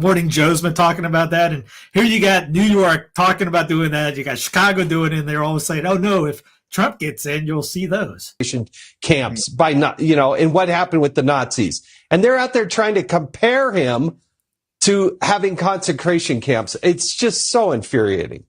Morning Joe's been talking about that, and here you got New York talking about doing that. You got Chicago doing it, and they're always saying, "Oh no, if Trump gets in, you'll see those camps and what happened with the Nazis." And they're out there trying to compare him to having concentration camps. It's just so infuriating.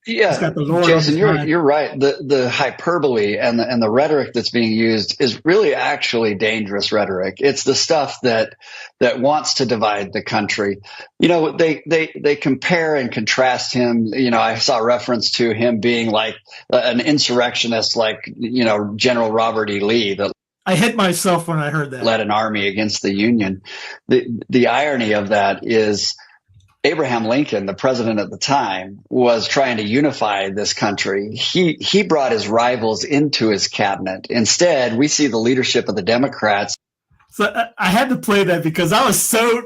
Yeah, Jason, you're right. The hyperbole and the rhetoric that's being used is really actually dangerous rhetoric. It's the stuff that wants to divide the country. They compare and contrast him. I saw reference to him being like an insurrectionist, like General Robert E. Lee. That I hit myself when I heard that. Led an army against the Union. The irony of that is Abraham Lincoln, the president at the time, was trying to unify this country. He brought his rivals into his cabinet. Instead, we see the leadership of the Democrats. So I had to play that because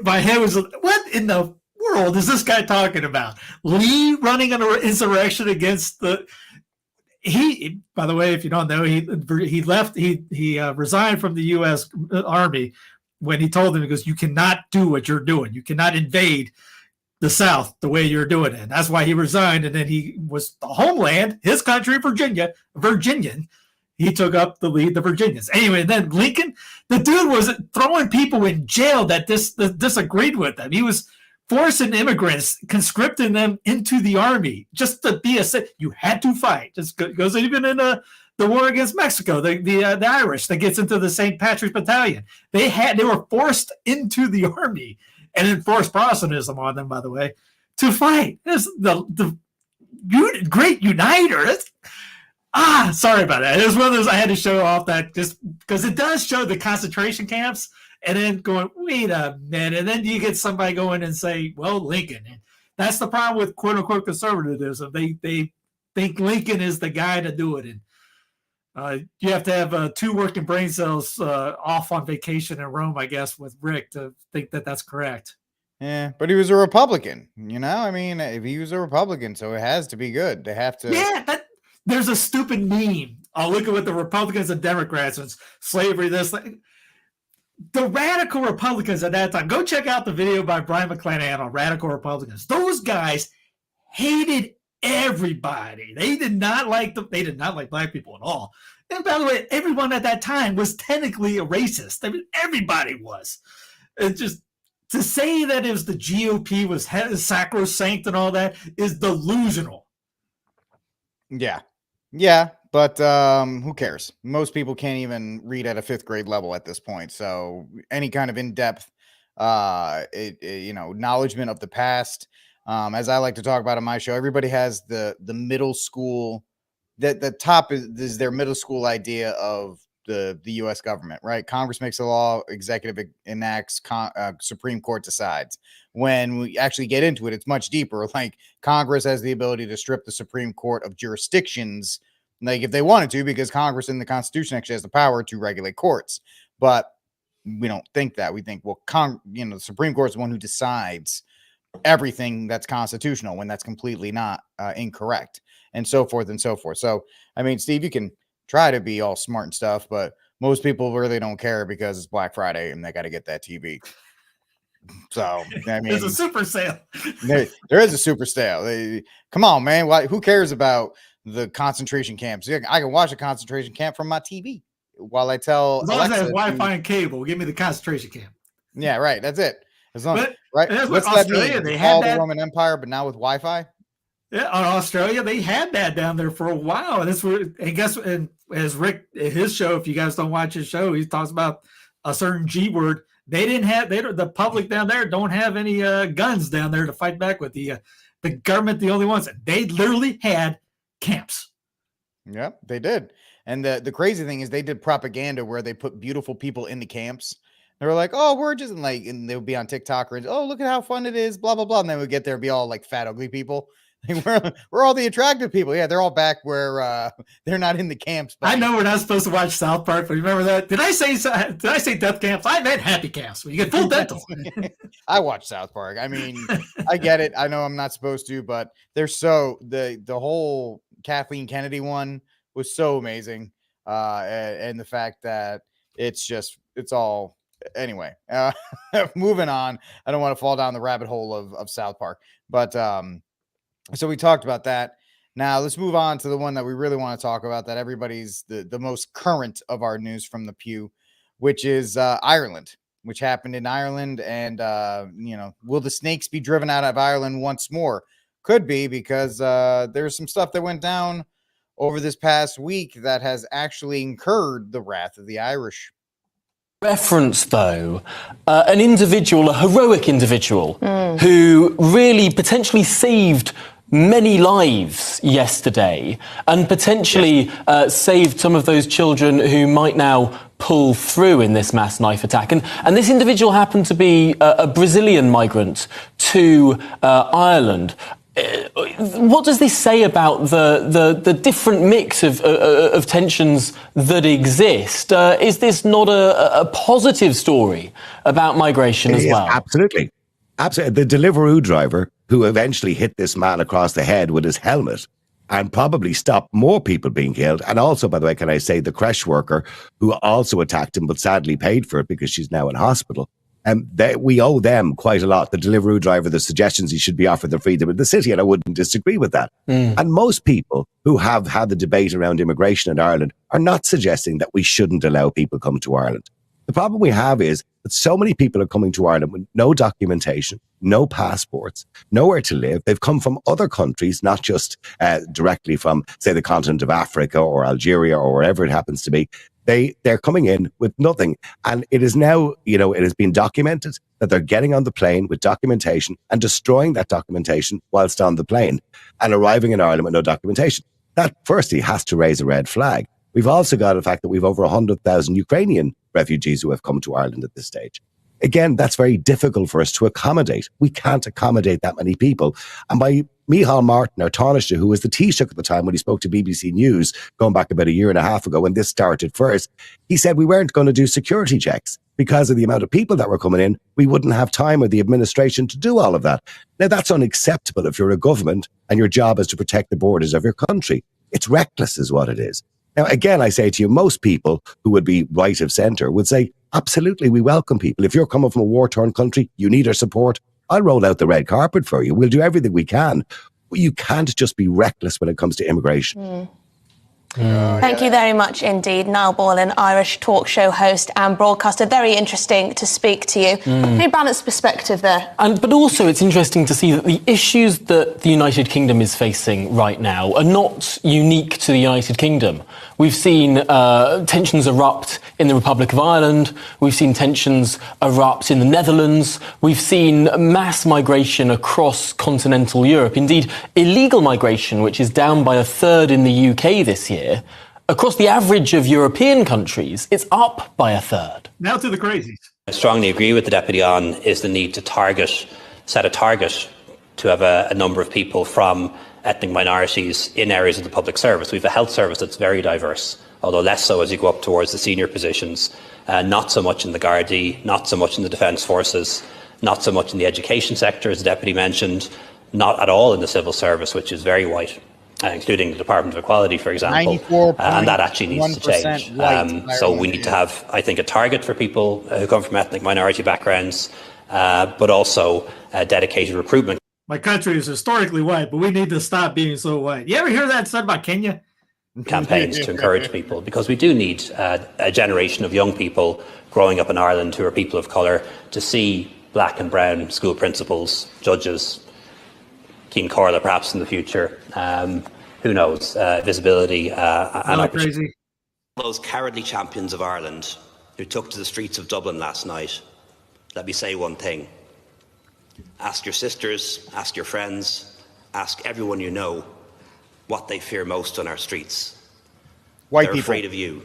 my head was, what in the world is this guy talking about? Lee running an insurrection against by the way, if you don't know, he left, he resigned from the U.S. Army when he told them, he goes, you cannot do what you're doing. You cannot invade the South the way you're doing it. That's why he resigned. And then he was the homeland, his country, Virginian. He took up the lead, the Virginians. Anyway, then Lincoln, the dude was throwing people in jail that disagreed with him. He was forcing immigrants, conscripting them into the army just to be you had to fight. Just goes even in the war against Mexico, the Irish that gets into the St. Patrick's Battalion. They were forced into the army and enforced Protestantism on them, by the way, to fight. This the great uniter. Sorry about that. It was one of those I had to show off that just because it does show the concentration camps, and then going, wait a minute, and then you get somebody going and say, well, Lincoln. And that's the problem with quote unquote conservatism. They think Lincoln is the guy to do it. And you have to have 2 working brain cells off on vacation in Rome, I guess, with Rick to think that that's correct. Yeah, but he was a Republican, you know? I mean, if he was a Republican, so it has to be good. They have to. Yeah, there's a stupid meme. I'll look at what the Republicans and Democrats and slavery, this. The radical Republicans at that time, go check out the video by Brian McClanahan on radical Republicans. Those guys hated everybody. They did not like black people at all. And by the way, everyone at that time was technically a racist. I mean, everybody was. It's just to say that it was the GOP was sacrosanct and all that is delusional. Yeah, but who cares? Most people can't even read at a 5th grade level at this point. So any kind of in-depth, acknowledgement of the past, as I like to talk about on my show, everybody has the middle school. The top is their middle school idea of the U.S. government, right? Congress makes a law, executive enacts, Supreme Court decides. When we actually get into it, it's much deeper. Like Congress has the ability to strip the Supreme Court of jurisdictions, like if they wanted to, because Congress in the Constitution actually has the power to regulate courts. But we don't think that. We think, well, the Supreme Court is the one who decides everything that's constitutional when that's completely not incorrect, and so forth and so forth. So, I mean, Steve, you can try to be all smart and stuff, but most people really don't care because it's Black Friday and they got to get that TV. So, I mean, there's a super sale. there is a super sale. Come on, man. Who cares about the concentration camps? I can watch a concentration camp from my TV while I tell as long as I have Alexa Wi-Fi and cable, give me the concentration camp. Yeah, right. That's it. As long, But right? that's What's what that Australia, mean? they It's had all that. the Roman Empire, but now with Wi-Fi. Yeah, on Australia, they had that down there for a while. And that's where, I guess, and as Rick, his show, if you guys don't watch his show, he talks about a certain G word. They didn't have, the public down there don't have any guns down there to fight back with. The government, the only ones. They literally had camps. Yep, they did. And the crazy thing is they did propaganda where they put beautiful people in the camps. They were like, oh, we're just like, and they would be on TikTok or, oh, look at how fun it is, blah, blah, blah. And then we get there and be all like fat, ugly people. We're all the attractive people. Yeah, they're all back where they're not in the camps. I know we're not supposed to watch South Park, but remember that? Did I say death camps? I meant happy camps where you get full dental. I watch South Park. I mean, I get it. I know I'm not supposed to, but they're so the whole Kathleen Kennedy one was so amazing. And the fact that it's all anyway. Moving on. I don't want to fall down the rabbit hole of South Park, but so we talked about that. Now let's move on to the one that we really want to talk about, that everybody's the most current of our news from the Pew, which is Ireland, which happened in Ireland. And, will the snakes be driven out of Ireland once more? Could be, because there's some stuff that went down over this past week that has actually incurred the wrath of the Irish. Reference, though, an individual, a heroic individual, who really potentially saved many lives yesterday and potentially saved some of those children who might now pull through in this mass knife attack. And this individual happened to be a Brazilian migrant to Ireland. What does this say about the different mix of tensions that exist? Is this not a positive story about migration as well? Absolutely. Absolutely. The Deliveroo driver who eventually hit this man across the head with his helmet and probably stopped more people being killed. And also, by the way, can I say the creche worker who also attacked him but sadly paid for it because she's now in hospital. We owe them quite a lot. The Deliveroo driver, the suggestions he should be offered the freedom of the city, and I wouldn't disagree with that. And most people who have had the debate around immigration in Ireland are not suggesting that we shouldn't allow people come to Ireland. The problem we have is that so many people are coming to Ireland with no documentation, no passports, nowhere to live. They've come from other countries, not just directly from, say, the continent of Africa or Algeria or wherever it happens to be. They're coming in with nothing. And it is now, it has been documented that they're getting on the plane with documentation and destroying that documentation whilst on the plane and arriving in Ireland with no documentation. That firstly has to raise a red flag. We've also got the fact that we've over 100,000 Ukrainian refugees who have come to Ireland at this stage. Again, that's very difficult for us to accommodate. We can't accommodate that many people. And by Micheál Martin, our Taoiseach, who was the Taoiseach at the time when he spoke to BBC News, going back about a year and a half ago when this started first, he said we weren't going to do security checks because of the amount of people that were coming in. We wouldn't have time or the administration to do all of that. Now, that's unacceptable if you're a government and your job is to protect the borders of your country. It's reckless is what it is. Now, again, I say to you, most people who would be right of centre would say, absolutely, we welcome people. If you're coming from a war-torn country, you need our support. I'll roll out the red carpet for you. We'll do everything we can. But you can't just be reckless when it comes to immigration. Thank you very much indeed, Niall Boylan, Irish talk show host and broadcaster. Very interesting to speak to you. Very balanced perspective there. But also it's interesting to see that the issues that the United Kingdom is facing right now are not unique to the United Kingdom. We've seen tensions erupt in the Republic of Ireland. We've seen tensions erupt in the Netherlands. We've seen mass migration across continental Europe. Indeed, illegal migration, which is down by a third in the UK this year. Across the average of European countries, it's up by a third. Now to the crazies. I strongly agree with the Deputy on is the need to set a target to have a number of people from ethnic minorities in areas of the public service. We have a health service that's very diverse, although less so as you go up towards the senior positions, not so much in the Gardaí, not so much in the Defence Forces, not so much in the education sector, as the Deputy mentioned, not at all in the civil service, which is very white. Including the Department of Equality, for example, and that actually needs to change. So we need to have, I think, a target for people who come from ethnic minority backgrounds, but also dedicated recruitment. My country is historically white, but we need to stop being so white. You ever hear that said about Kenya? Campaigns to encourage people, because we do need a generation of young people growing up in Ireland who are people of colour to see black and brown school principals, judges, Keen Corla perhaps in the future. Who knows? Visibility and opportunity. Those cowardly champions of Ireland who took to the streets of Dublin last night, let me say one thing. Ask your sisters, ask your friends, ask everyone you know what they fear most on our streets. White They're people. afraid of you,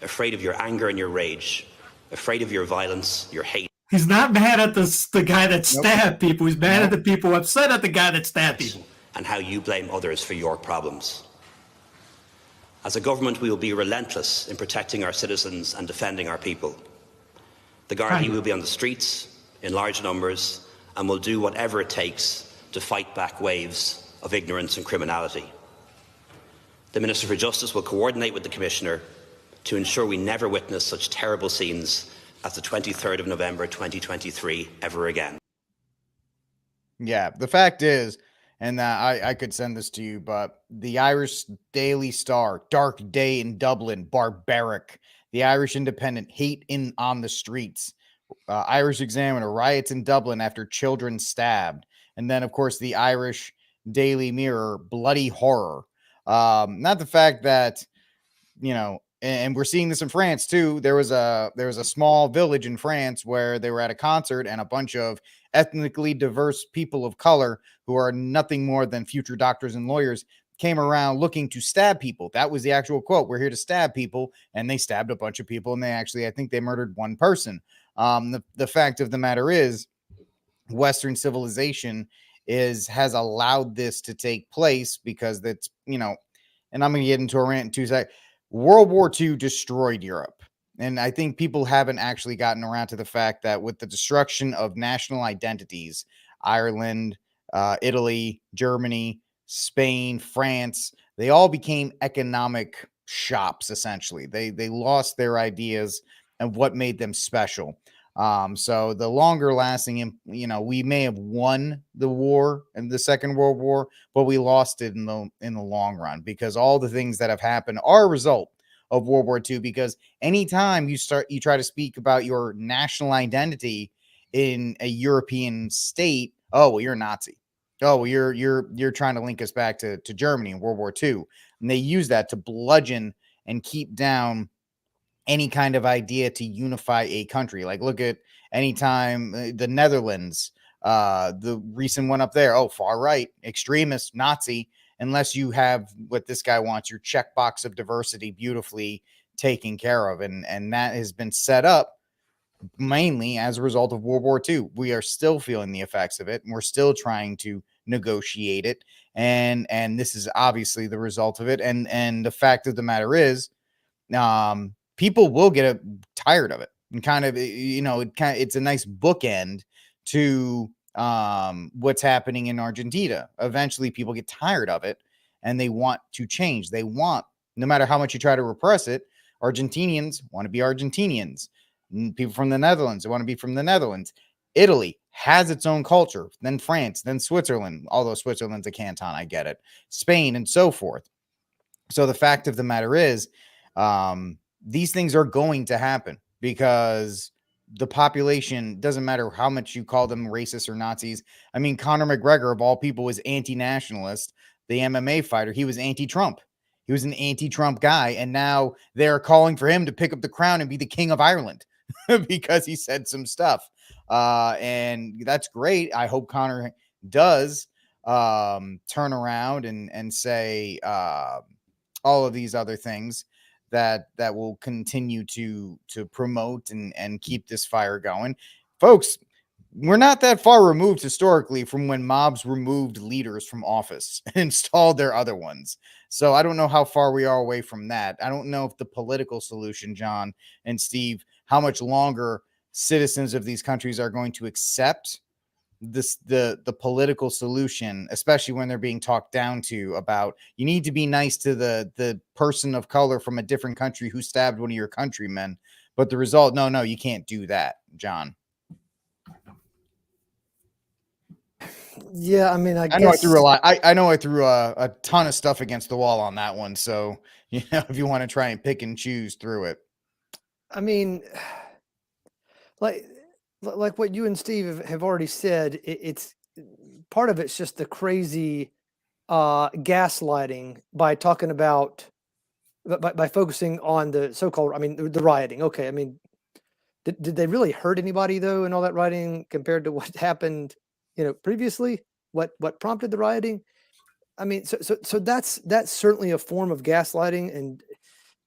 afraid of your anger and your rage, afraid of your violence, your hate. He's not mad at the guy that stabbed people. He's mad at the people upset at the guy that stabbed people. And how you blame others for your problems. As a government, we will be relentless in protecting our citizens and defending our people. The Gardaí will be on the streets in large numbers and will do whatever it takes to fight back waves of ignorance and criminality. The Minister for Justice will coordinate with the Commissioner to ensure we never witness such terrible scenes as the 23rd of November 2023 ever again. Yeah, the fact is, and I could send this to you, but the Irish Daily Star, dark day in Dublin, barbaric. The Irish Independent, hate on the streets. Irish Examiner, riots in Dublin after children stabbed. And then, of course, the Irish Daily Mirror, bloody horror. Not the fact that, and we're seeing this in France too. There was a small village in France where they were at a concert and a bunch of ethnically diverse people of color who are nothing more than future doctors and lawyers came around looking to stab people. That was the actual quote. We're here to stab people. And they stabbed a bunch of people. And I think they murdered one person. The fact of the matter is Western civilization has allowed this to take place because that's, and I'm going to get into a rant in 2 seconds. World War II destroyed Europe. And I think people haven't actually gotten around to the fact that with the destruction of national identities, Ireland, Italy, Germany, Spain, France, they all became economic shops, essentially. They lost their ideas and what made them special. So the longer lasting, we may have won the war in the Second World War, but we lost it in the long run because all the things that have happened are a result of World War II. Because anytime you try to speak about your national identity in a European state, oh, well, you're a Nazi. Oh, well, you're trying to link us back to Germany in World War II. And they use that to bludgeon and keep down any kind of idea to unify a country. Like look at anytime the Netherlands, the recent one up there, far right, extremist, Nazi. unless you have what this guy wants, your checkbox of diversity beautifully taken care of. And that has been set up mainly as a result of World War II. We are still feeling the effects of it, and we're still trying to negotiate it. And this is obviously the result of it. And the fact of the matter is, people will get tired of it, and kind of, it's a nice bookend to what's happening in Argentina. Eventually, people get tired of it, and they want to change. They want, no matter how much you try to repress it, Argentinians want to be Argentinians. People from the Netherlands, they want to be from the Netherlands. Italy has its own culture, then France, then Switzerland, although Switzerland's a canton, I get it. Spain, and so forth. So the fact of the matter is, these things are going to happen because the population, doesn't matter how much you call them racist or Nazis. I mean, Conor McGregor, of all people, was anti-nationalist. The MMA fighter, he was anti-Trump. He was an anti-Trump guy, and now they're calling for him to pick up the crown and be the king of Ireland because he said some stuff. And that's great. I hope Conor does turn around and say all of these other things that will continue to promote and keep this fire going. Folks, we're not that far removed historically from when mobs removed leaders from office and installed their other ones. So I don't know how far we are away from that. I don't know if the political solution, John and Steve, how much longer citizens of these countries are going to accept the political solution, especially when they're being talked down to about, you need to be nice to the person of color from a different country who stabbed one of your countrymen. But the result, no, you can't do that, John. Yeah, I mean, I know I guess threw a lot. I know I threw a ton of stuff against the wall on that one. So, if you want to try and pick and choose through it. I mean, like what you and Steve have already said, it's part of it's just the crazy gaslighting by talking about, by focusing on the so-called, I mean, the rioting. Okay, I mean, did they really hurt anybody though in all that rioting compared to what happened, previously? What prompted the rioting? I mean, so that's certainly a form of gaslighting, and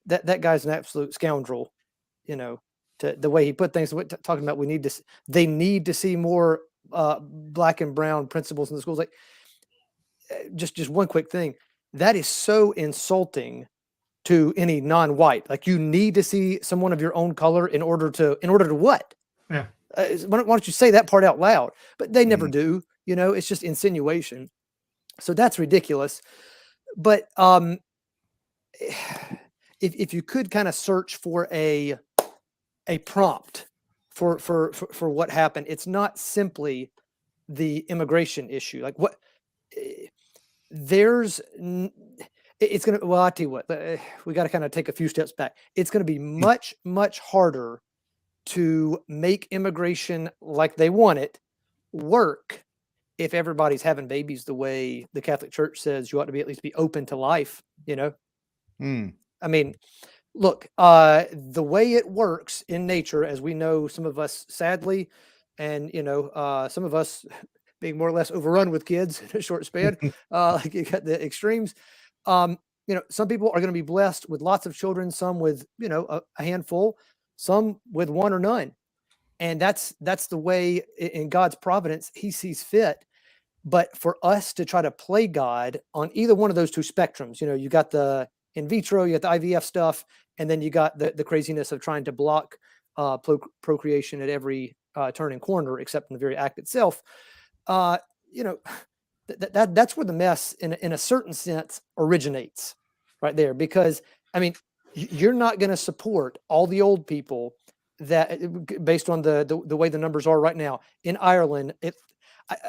that guy's an absolute scoundrel, to the way he put things, talking about they need to see more black and brown principals in the schools. Like, just one quick thing, that is so insulting to any non-white. Like, you need to see someone of your own color in order to what? Yeah. Why don't you say that part out loud? But they never do. It's just insinuation. So that's ridiculous. But if you could kind of search for a prompt for what happened, it's not simply the immigration issue. Like, what it's going to, well, I'll tell you what, we got to kind of take a few steps back. It's going to be much, much harder to make immigration like they want it work if everybody's having babies the way the Catholic Church says you ought to be, at least be open to life, I mean, look, the way it works in nature, as we know, some of us sadly, and some of us being more or less overrun with kids in a short span, like you got the extremes. Some people are going to be blessed with lots of children, some with a handful, some with one or none, and that's the way in God's providence He sees fit. But for us to try to play God on either one of those two spectrums, you got the in vitro, you got the IVF stuff, and then you got the craziness of trying to block procreation at every turn and corner, except in the very act itself. That's where the mess, in a certain sense, originates, right there. Because I mean, you're not going to support all the old people that, based on the way the numbers are right now in Ireland.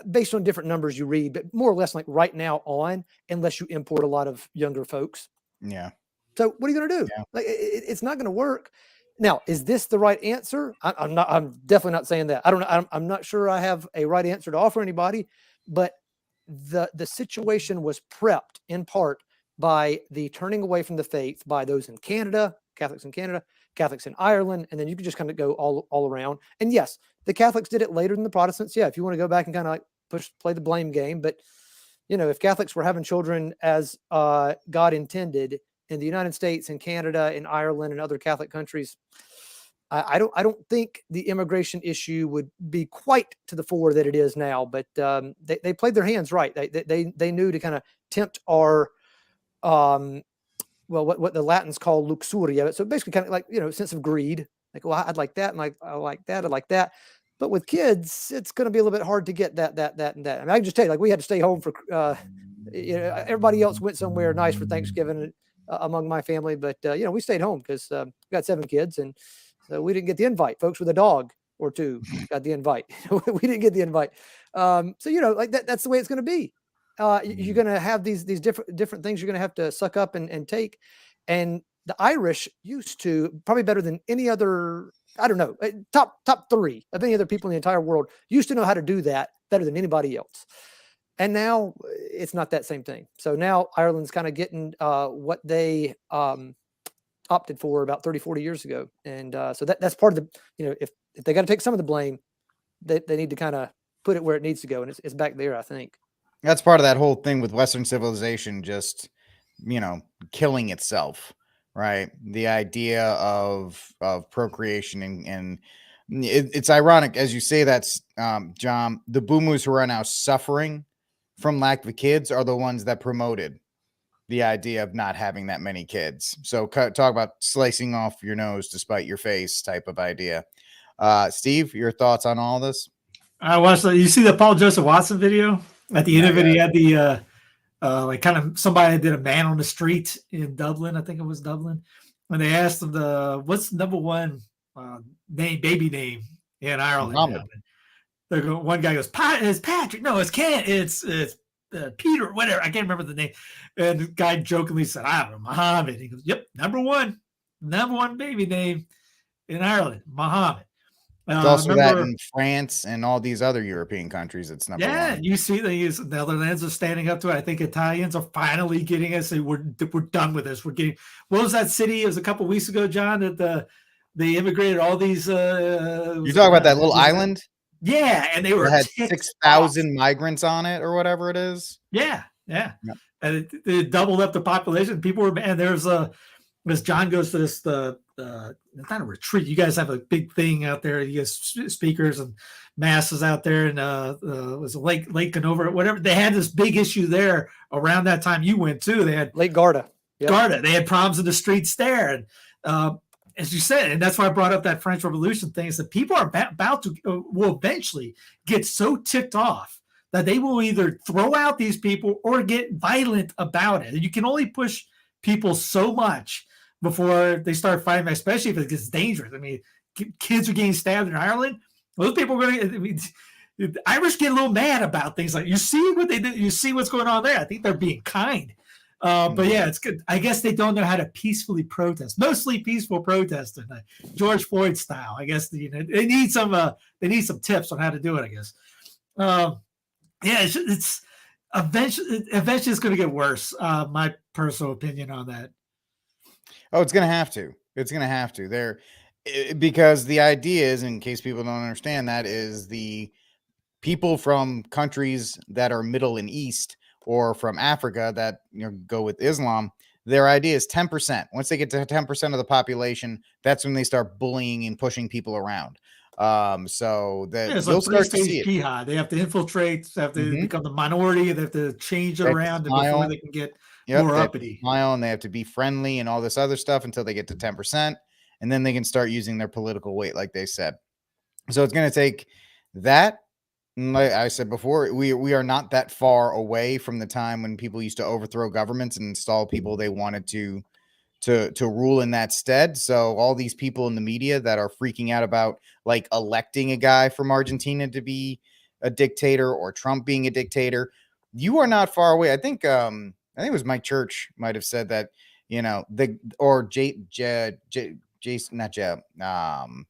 Based on different numbers you read, but more or less like right now on, unless you import a lot of younger folks. Yeah. So what are you going to do? Yeah. Like, it's not going to work. Now, is this the right answer? I'm not. I'm definitely not saying that. I don't know. I'm not sure I have a right answer to offer anybody. But the situation was prepped in part by the turning away from the faith by those in Canada, Catholics in Canada, Catholics in Ireland, and then you could just kind of go all around. And yes, the Catholics did it later than the Protestants. Yeah, if you want to go back and kind of like play the blame game, but if Catholics were having children as God intended in the United States and Canada and Ireland and other Catholic countries, I don't think the immigration issue would be quite to the fore that it is now. But they played their hands right. They knew to kind of tempt our what the Latins call luxuria. So basically, kind of like sense of greed. Like, well, I'd like that, and I like that, I like that. But with kids, it's going to be a little bit hard to get that, and that. I mean, I can just tell you, like, we had to stay home for, everybody else went somewhere nice for Thanksgiving among my family, but we stayed home because we got 7 kids, and so we didn't get the invite. Folks with a dog or 2 got the invite. We didn't get the invite. So like that's the way it's going to be. You're going to have these different things you're going to have to suck up and take, and the Irish used to, probably better than any other, I don't know, top 3 of any other people in the entire world, used to know how to do that better than anybody else. And now it's not that same thing. So now Ireland's kind of getting what they opted for about 30, 40 years ago. And so that's part of the, if they got to take some of the blame, they need to kind of put it where it needs to go. And it's back there, I think. That's part of that whole thing with Western civilization just, killing itself. Right. The idea of procreation and it's ironic as you say that's John, the boomers who are now suffering from lack of kids are the ones that promoted the idea of not having that many kids. So talk about slicing off your nose to spite your face type of idea. Steve, your thoughts on all this? I watched you see the Paul Joseph Watson video? At the end of it, he had the like kind of somebody did a man on the street in Dublin. I think it was Dublin. When they asked him what's the number one baby name in Ireland? One guy goes, it's Patrick. No, it's Kent. It's Peter, whatever. I can't remember the name. And the guy jokingly said, I don't know, Muhammad. He goes, yep, number one baby name in Ireland, Muhammad. It's also that in France and all these other European countries, it's number 1. Yeah, you see the Netherlands are standing up to it. I think Italians are finally getting us. We're done with this. What was that city? It was a couple of weeks ago, John, that they immigrated all these. You're talking about that little island? Yeah, and they had 6,000 migrants on it or whatever it is. Yeah. And it doubled up the population. People were, and there's as John goes to this it's not a retreat. You guys have a big thing out there. You guys speakers and masses out there, and it was Lake Canova, whatever. They had this big issue there around that time you went to. They had Lake Garda. Yep. Garda. They had problems in the streets there, and as you said, and that's why I brought up that French Revolution thing. Is that people are about to will eventually get so ticked off that they will either throw out these people or get violent about it. You can only push people so much before they start fighting, especially if it gets dangerous. I mean, kids are getting stabbed in Ireland. Those people are going to. I mean, the Irish get a little mad about things like you see what they do. You see what's going on there. I think they're being kind. But yeah, it's good. I guess they don't know how to peacefully protest. Mostly peaceful protesting, George Floyd style. I guess they need some tips on how to do it. I guess. Yeah, it's eventually it's going to get worse. My personal opinion on that. Oh, it's going to have to. It's going to have to. Because the idea is, in case people don't understand, that is the people from countries that are Middle and East or from Africa that go with Islam. Their idea is 10%. Once they get to 10% of the population, that's when they start bullying and pushing people around. So that you'll start to see it. Jihad. They have to infiltrate. They have to become the minority. They have to change it around before they can get more uppity. And they have to be friendly and all this other stuff until they get to 10%, and then they can start using their political weight, like they said. So it's going to take that. Like I said before, we are not that far away from the time when people used to overthrow governments and install people they wanted to rule in that stead. So all these people in the media that are freaking out about like electing a guy from Argentina to be a dictator or Trump being a dictator, you are not far away. I think it was Mike Church might have said that, Jason, not Jeb,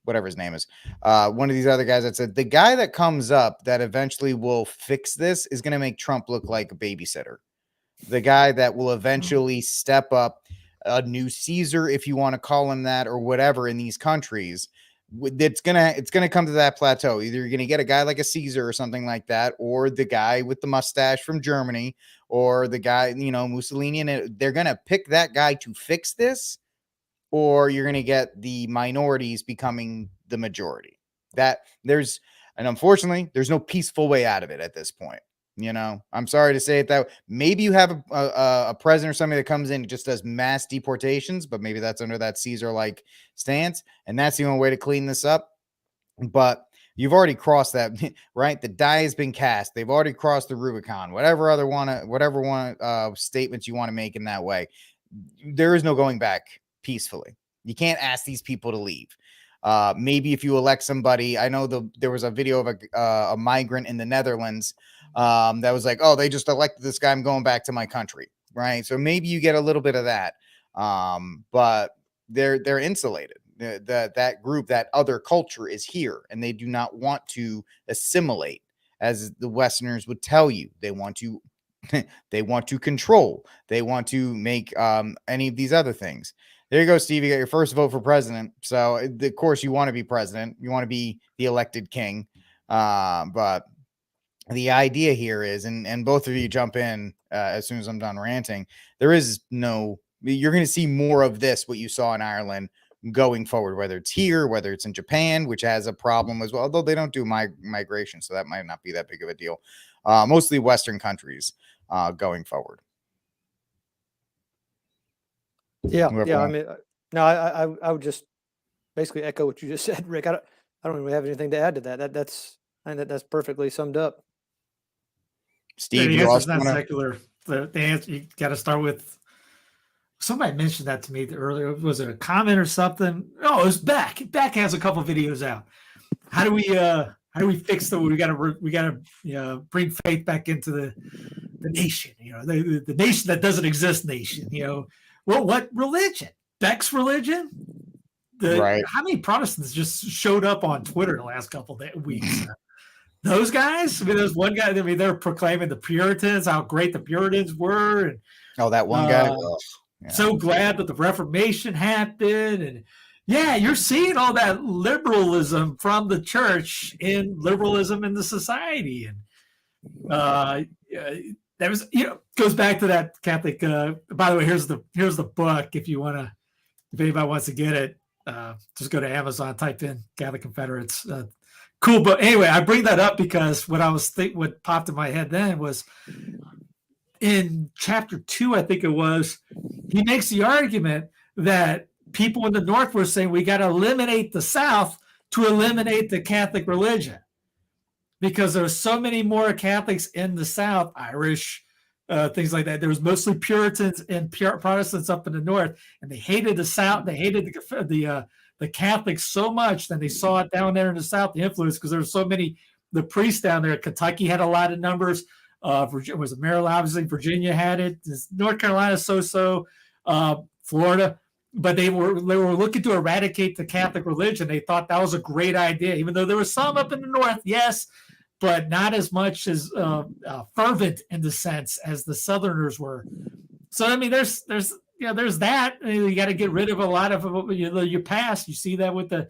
whatever his name is, one of these other guys that said the guy that comes up that eventually will fix this is going to make Trump look like a babysitter. The guy that will eventually step up, a new Caesar, if you want to call him that, or whatever in these countries, it's gonna come to that plateau. Either you're gonna get a guy like a Caesar or something like that, or the guy with the mustache from Germany, or the guy, Mussolini, and they're gonna pick that guy to fix this, or you're gonna get the minorities becoming the majority. And unfortunately, there's no peaceful way out of it at this point. I'm sorry to say it that way. Maybe you have a president or somebody that comes in and just does mass deportations, but maybe that's under that Caesar-like stance, and that's the only way to clean this up. But you've already crossed that, right? The die has been cast. They've already crossed the Rubicon. Whatever statements you want to make in that way, there is no going back peacefully. You can't ask these people to leave. Maybe if you elect somebody, I know there was a video of a migrant in the Netherlands that was like, oh, they just elected this guy, I'm going back to my country, right? So maybe you get a little bit of that, but they're insulated. That group, that other culture is here, and they do not want to assimilate, as the Westerners would tell you. They want to they want to control. They want to make any of these other things. There you go, Steve. You got your first vote for president. So, of course, you want to be president. You want to be the elected king. But the idea here is, and both of you jump in as soon as I'm done ranting, you're going to see more of this, what you saw in Ireland, going forward, whether it's here, whether it's in Japan, which has a problem as well, although they don't do migration, so that might not be that big of a deal. Mostly Western countries going forward. Yeah. I mean, no, I would just basically echo what you just said, Rick. I don't really have anything to add to that. That's perfectly summed up. Steve, the answer's not secular. The answer, you got to start with. Somebody mentioned that to me earlier. Was it a comment or something? Oh, it was Beck. Beck has a couple videos out. How do we fix the? We got to bring faith back into the nation. The nation that doesn't exist. Nation. Well, what religion? Beck's religion? Right. How many Protestants just showed up on Twitter the last couple of weeks? Those guys? I mean, there's one guy. I mean, they're proclaiming the Puritans, how great the Puritans were. And, that one guy. So glad that the Reformation happened. And yeah, you're seeing all that liberalism from the church in liberalism in the society. And that was, goes back to that Catholic. By the way, here's the book. If anybody wants to get it, just go to Amazon, type in Catholic Confederates. Cool book. Anyway, I bring that up because what popped in my head then was in chapter 2, I think it was, he makes the argument that people in the North were saying we got to eliminate the South to eliminate the Catholic religion, because there were so many more Catholics in the South, Irish, things like that. There was mostly Puritans and Protestants up in the North, and they hated the South. They hated the Catholics so much that they saw it down there in the South, the influence, because there were so many. The priests down there, Kentucky had a lot of numbers. Virginia was Maryland, obviously. Virginia had it. North Carolina, so. Florida, but they were looking to eradicate the Catholic religion. They thought that was a great idea, even though there was some up in the North, yes, but not as much as fervent in the sense as the Southerners were. So I mean, there's that. You got to get rid of a lot of your past. You see that with the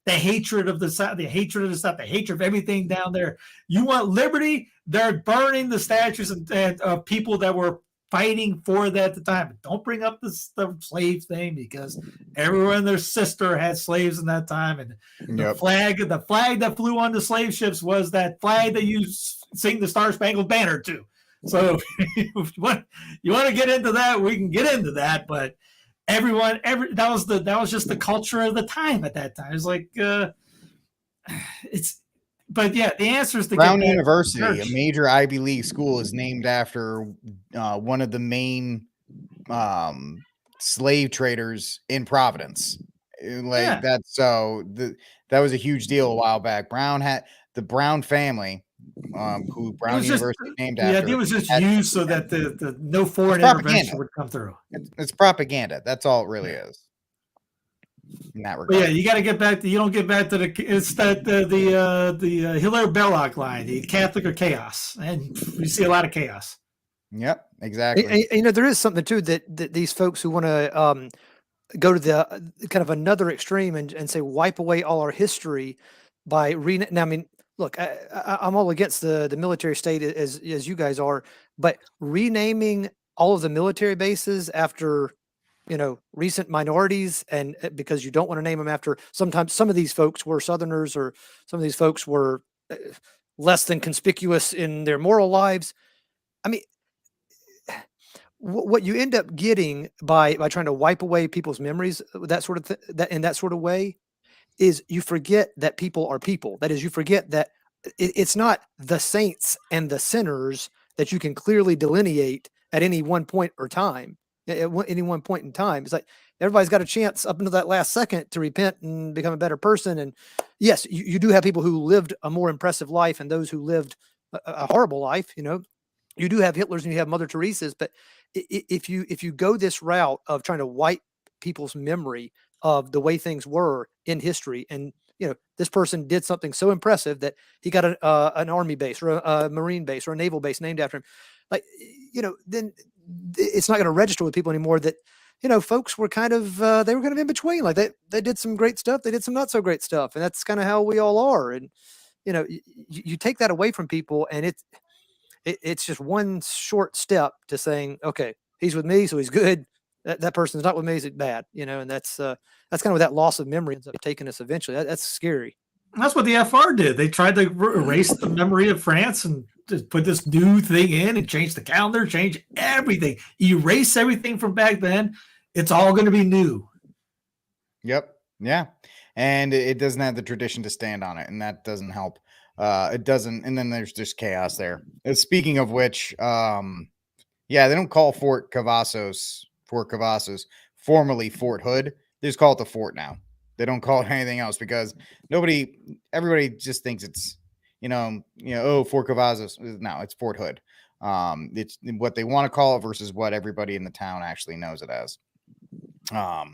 hatred of the South, the hatred of everything down there. You want liberty? They're burning the statues and people that were fighting for that at the time. Don't bring up the slave thing, because everyone and their sister had slaves in that time. And the flag that flew on the slave ships was that flag that you sing the Star Spangled Banner to. So if you want to get into that, we can get into that. But that was just the culture of the time at that time. It's like But yeah, the answer is Brown University, a major Ivy League school, is named after one of the main slave traders in Providence. That was a huge deal a while back. The Brown family, who Brown University named after. Yeah, it was just used so that the no foreign intervention would come through. It's propaganda. That's all it really is. In that regard. But yeah, you got to get back to. You don't get back to the Hilaire Belloc line, the Catholic or chaos, and we see a lot of chaos. Yep, exactly. And, there is something too that these folks who want to go to the kind of another extreme and say wipe away all our history by now, I mean, look, I'm all against the military state as you guys are, but renaming all of the military bases after recent minorities, and because you don't want to name them after, sometimes some of these folks were Southerners, or some of these folks were less than conspicuous in their moral lives. I mean, what you end up getting by trying to wipe away people's memories, that sort of that in that sort of way, is you forget that people are people. That is, you forget that it's not the saints and the sinners that you can clearly delineate at any one point or time. At any one point in time, it's like everybody's got a chance up until that last second to repent and become a better person. And yes, you do have people who lived a more impressive life and those who lived a horrible life. You do have Hitlers and you have Mother Teresa's, but if you go this route of trying to wipe people's memory of the way things were in history, and this person did something so impressive that he got an army base or a marine base or a naval base named after him, like then it's not going to register with people anymore that folks were kind of they were kind of in between, like they did some great stuff, they did some not so great stuff, and that's kind of how we all are. And you take that away from people, and it's just one short step to saying, okay, he's with me, so he's good. That person's not with me, he's bad. And that's kind of what that loss of memory ends up taking us eventually. That's scary. That's what the FR did. They tried to erase the memory of France and just put this new thing in and change the calendar, change everything, erase everything from back then. It's all going to be new. Yep. Yeah. And it doesn't have the tradition to stand on it, and that doesn't help. It doesn't. And then there's just chaos there. Speaking of which, they don't call Fort Cavazos, formerly Fort Hood. They just call it the fort now. They don't call it anything else because everybody just thinks it's, Fort Cavazos. No, it's Fort Hood. It's what they want to call it versus what everybody in the town actually knows it as. All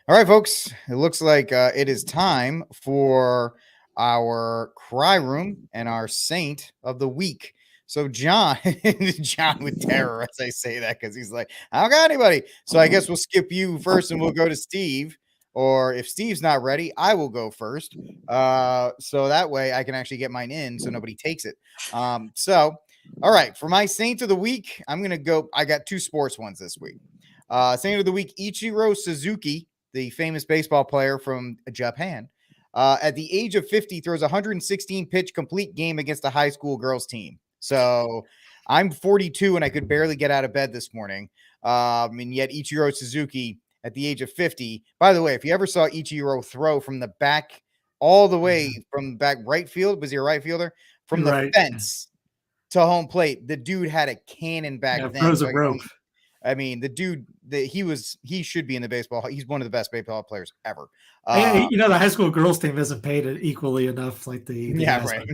right, folks, it looks like it is time for our cry room and our saint of the week. So John with terror as I say that, because he's like, I don't got anybody. So I guess we'll skip you first and we'll go to Steve. Or if Steve's not ready, I will go first. So that way I can actually get mine in so nobody takes it. So, all right, for my saint of the week, I'm going to go. I got two sports ones this week. Saint of the week, Ichiro Suzuki, the famous baseball player from Japan. At the age of 50, throws a 116 pitch complete game against a high school girls team. So I'm 42 and I could barely get out of bed this morning. And yet Ichiro Suzuki at the age of 50, by the way, if you ever saw Ichiro throw from the back, all the way from back right field, was he a right fielder? From the fence to home plate, the dude had a cannon back then. Frozen rope. I mean, the dude he should be in the baseball. He's one of the best baseball players ever. The high school girls team isn't paid equally enough like the right.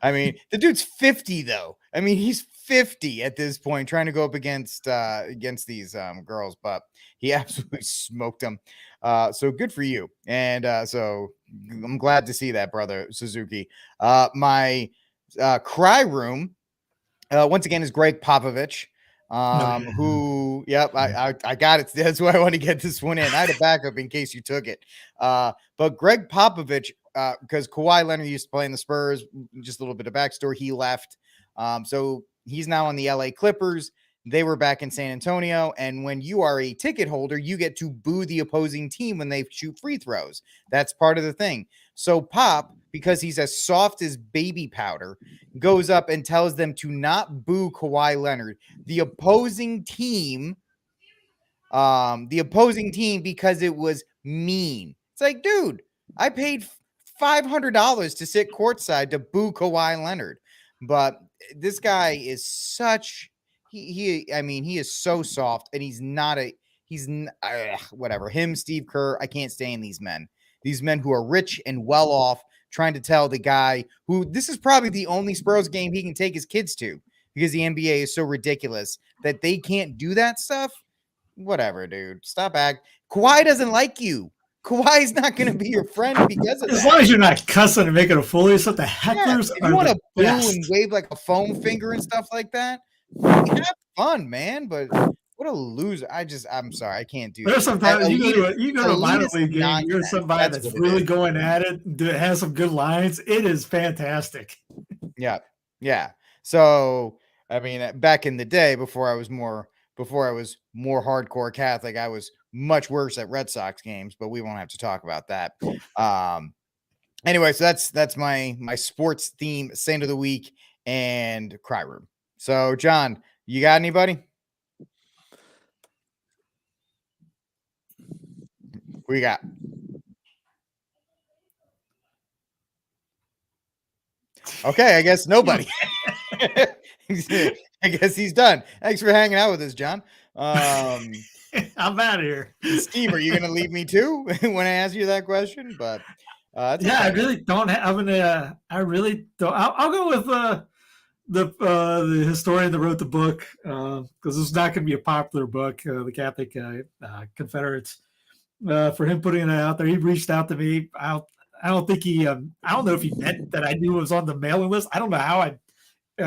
I mean, the dude's 50 though. I mean, he's 50 at this point, trying to go up against these girls, but he absolutely smoked them. So good for you. And so I'm glad to see that, brother Suzuki. My cry room once again is Greg Popovich. Who, I got it. That's why I want to get this one in. I had a backup in case you took it. But Greg Popovich, because Kawhi Leonard used to play in the Spurs, just a little bit of backstory, he left. So he's now on the LA Clippers. They were back in San Antonio. And when you are a ticket holder, you get to boo the opposing team when they shoot free throws. That's part of the thing. So Pop, because he's as soft as baby powder, goes up and tells them to not boo Kawhi Leonard. The opposing team, because it was mean. It's like, dude, I paid $500 to sit courtside to boo Kawhi Leonard. But this guy is such... He is so soft, and whatever. Him, Steve Kerr, I can't stand these men. These men who are rich and well off, trying to tell the guy who this is probably the only Spurs game he can take his kids to because the NBA is so ridiculous that they can't do that stuff. Whatever, dude. Stop acting. Kawhi doesn't like you. Kawhi's not going to be your friend because of as long as you're not cussing and making a fool of yourself. The hecklers if you want to boo and wave like a foam finger and stuff like that, have fun, man. But What a loser! I'm sorry, I can't do There's this. sometimes you go to a minor Elitist league game, you're nonsense. somebody That's that's what it really is. going at it, has some good lines. It is fantastic. Yeah, yeah. So I mean, back in the day, before I was more hardcore Catholic, I was much worse at Red Sox games. But we won't have to talk about that. Anyway, so that's my sports theme saint of the week and cry room. So, John, you got anybody? Who you got? Okay, I guess nobody. I guess he's done. Thanks for hanging out with us, John. I'm out of here. Steve, are you going to leave me too when I ask you that question? But yeah, okay. I really don't have I really don't. I'll go with the historian that wrote the book, because it's not going to be a popular book, the Catholic Confederates. For him putting it out there, he reached out to me. I don't think he. I don't know if he meant that I knew it was on the mailing list. I don't know how I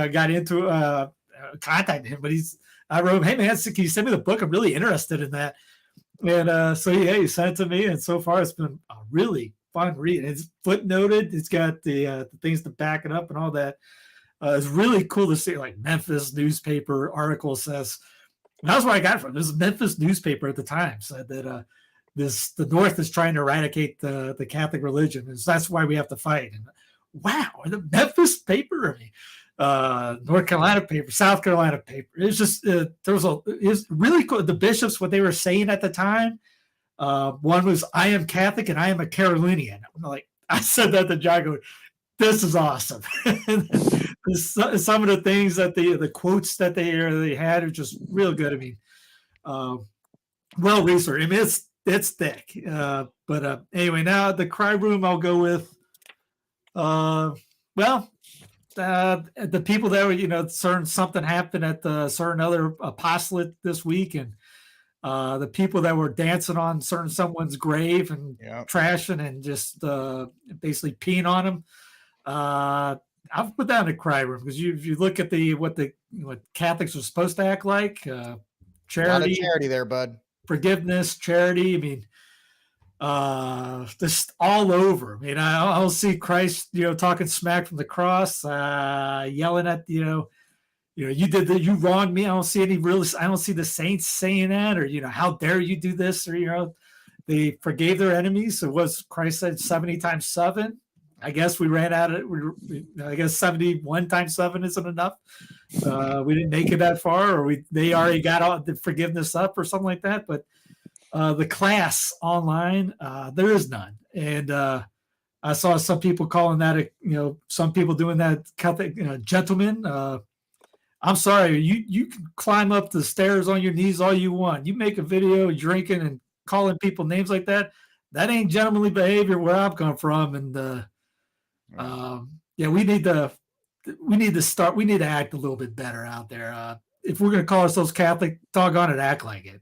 got into contacting him, but I wrote him, "Hey man, can you send me the book? I'm really interested in that." And so yeah, he sent it to me, and so far it's been a really fun read. It's footnoted. It's got the things to back it up and all that. It's really cool to see, like, Memphis newspaper article says, and that's where I got it from. There's a Memphis newspaper at the time said that the North is trying to eradicate the Catholic religion, and so that's why we have to fight. And wow, the Memphis paper, North Carolina paper, South Carolina paper. It's just it's really cool. The bishops, what they were saying at the time, one was, "I am Catholic and I am a Carolinian." I'm like, I said that to John, going, "This is awesome." Some of the things that the quotes that they had are just real good. I mean, well researched. I mean, it's thick. But anyway, now the cry room, I'll go with the people that were, something happened at the certain other apostolate this week, and the people that were dancing on someone's grave and trashing and just basically peeing on them. I'll put that in the cry room, because if you look at what Catholics are supposed to act like, charity, a lot of charity there, bud. Forgiveness, charity. I mean, just all over. I mean, I'll see Christ, talking smack from the cross, yelling at, you did that, you wronged me. I don't see the saints saying that, or, how dare you do this, or, they forgave their enemies. So was Christ said 70 times 7. I guess we ran out of it. I guess 71 times 7 isn't enough. We didn't make it that far, or they already got all the forgiveness up or something like that. But the class online, there is none. And I saw some people calling that, some people doing that, gentlemen. I'm sorry, you can climb up the stairs on your knees all you want. You make a video drinking and calling people names like that. That ain't gentlemanly behavior where I'm coming from. And we need to act a little bit better out there. If we're going to call ourselves Catholic, doggone it, act like it.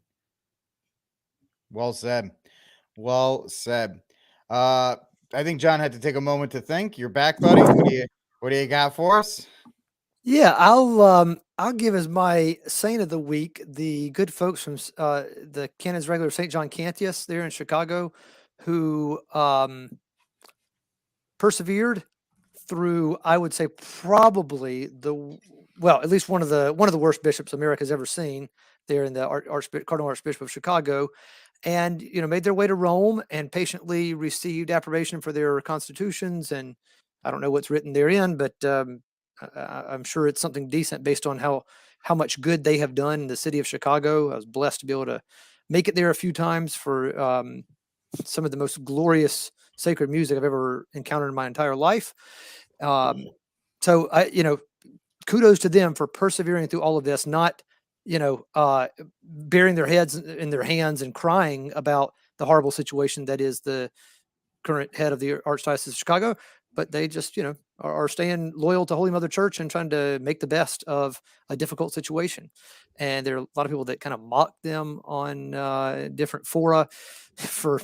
Well said. Well said. I think John had to take a moment to think. You're back, buddy. What do you got for us? Yeah, I'll give as my saint of the week the good folks from the Canon's Regular St. John Cantius there in Chicago, who persevered through, I would say, probably at least one of the worst bishops America's ever seen there in the Cardinal Archbishop of Chicago, and made their way to Rome and patiently received approbation for their constitutions. And I don't know what's written therein, but I'm sure it's something decent based on how much good they have done in the city of Chicago. I was blessed to be able to make it there a few times for some of the most glorious sacred music I've ever encountered in my entire life. So kudos to them for persevering through all of this, not, burying their heads in their hands and crying about the horrible situation that is the current head of the Archdiocese of Chicago, but they just, are staying loyal to Holy Mother Church and trying to make the best of a difficult situation. And there are a lot of people that kind of mock them on different fora for,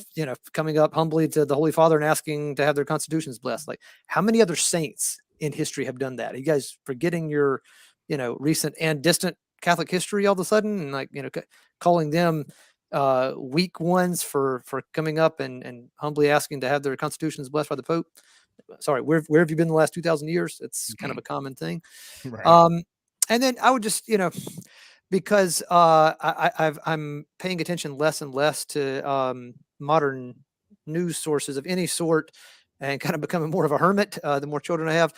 coming up humbly to the Holy Father and asking to have their constitutions blessed. Like, how many other saints in history have done that? Are you guys forgetting your, recent and distant Catholic history all of a sudden, and like, calling them weak ones for coming up and humbly asking to have their constitutions blessed by the Pope. Sorry, where have you been the last 2,000 years? It's kind of a common thing. Right. And then I would just, because I'm paying attention less and less to modern news sources of any sort, and kind of becoming more of a hermit the more children I have.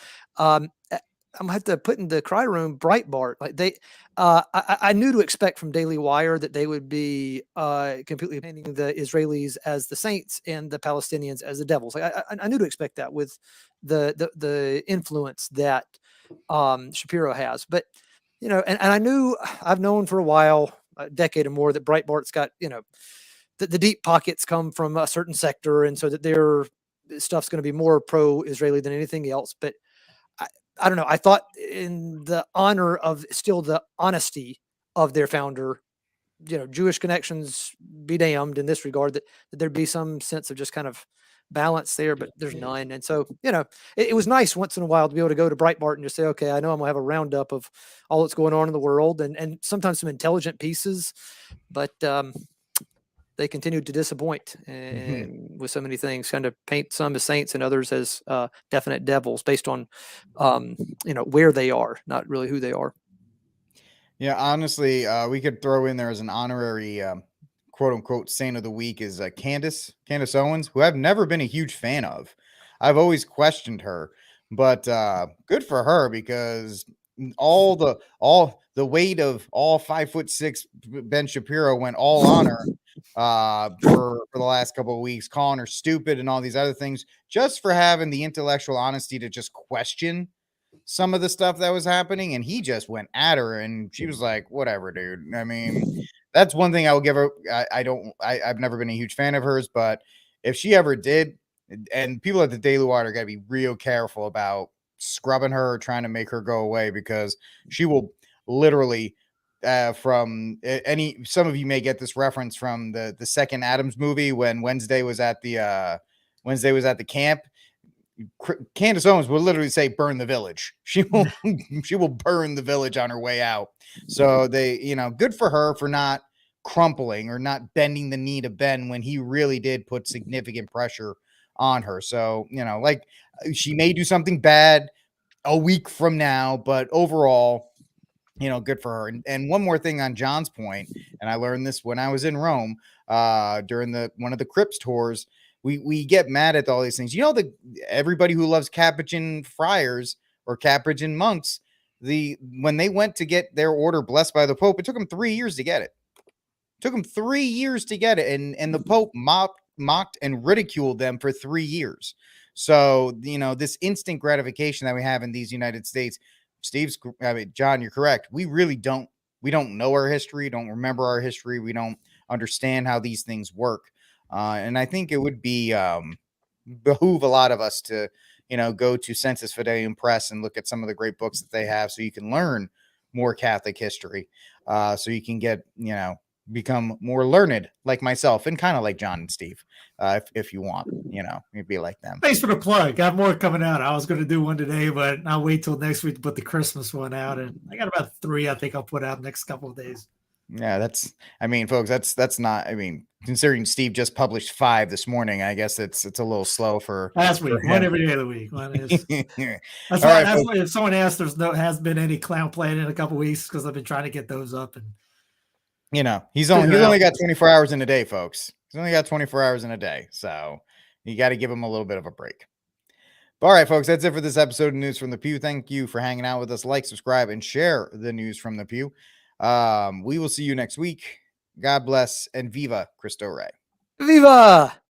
I'm gonna have to put in the cry room Breitbart. Like I knew to expect from Daily Wire that they would be completely painting the Israelis as the saints and the Palestinians as the devils. Like I knew to expect that with the influence that Shapiro has. But and I knew, I've known for a while, a decade or more, that Breitbart's got the deep pockets come from a certain sector, and so that their stuff's going to be more pro-Israeli than anything else. But I don't know. I thought, in the honor of still the honesty of their founder, Jewish connections be damned in this regard, that there'd be some sense of just kind of balance there, but there's none. And so, it was nice once in a while to be able to go to Breitbart and just say, okay, I know I'm gonna have a roundup of all that's going on in the world, and sometimes some intelligent pieces, but they continued to disappoint and with so many things, kind of paint some as saints and others as definite devils based on where they are, not really who they are. Yeah, honestly, we could throw in there as an honorary quote unquote saint of the week is Candace Owens, who I've never been a huge fan of. I've always questioned her, but good for her, because all the weight of all 5'6" Ben Shapiro went all on her for the last couple of weeks, calling her stupid and all these other things, just for having the intellectual honesty to just question some of the stuff that was happening. And he just went at her, and she was like, whatever, dude. I mean, that's one thing I will give her. I've never been a huge fan of hers, but if she ever did, and people at the Daily Wire got to be real careful about scrubbing her or trying to make her go away, because she will literally some of you may get this reference from the second Adams movie, when Wednesday was at the camp. Candace Owens will literally say, burn the village. She will burn the village on her way out. So they, good for her for not crumpling or not bending the knee to Ben when he really did put significant pressure on her. So, like, she may do something bad a week from now, but overall, good for her. And one more thing on John's point, and I learned this when I was in Rome during one of the Crips tours. We get mad at all these things. Everybody who loves Capuchin friars or Capuchin monks, when they went to get their order blessed by the Pope, it took them 3 years to get it. And the Pope mocked and ridiculed them for 3 years. So, this instant gratification that we have in these United States, John, you're correct. We really don't know our history, don't remember our history. We don't understand how these things work. And I think it would be behoove a lot of us to, go to Sensus Fidelium Press and look at some of the great books that they have, so you can learn more Catholic history, so you can get, become more learned like myself, and kind of like John and Steve, if you want, you'd be like them. Thanks for the plug. Got more coming out. I was going to do one today, but I'll wait till next week to put the Christmas one out. And I got about 3 I think I'll put out next couple of days. Yeah, folks, that's not, considering Steve just published 5 this morning, I guess it's a little slow for last week. One every day of the week. That's why if someone asked, hasn't been any clown playing in a couple of weeks, because I've been trying to get those up. And he's only got 24 hours in a day, folks. He's only got 24 hours in a day, so you got to give him a little bit of a break. But all right, folks, that's it for this episode of News from the Pew. Thank you for hanging out with us. Like, subscribe, and share the News from the Pew. We will see you next week. God bless, and Viva Cristo Rey. Viva!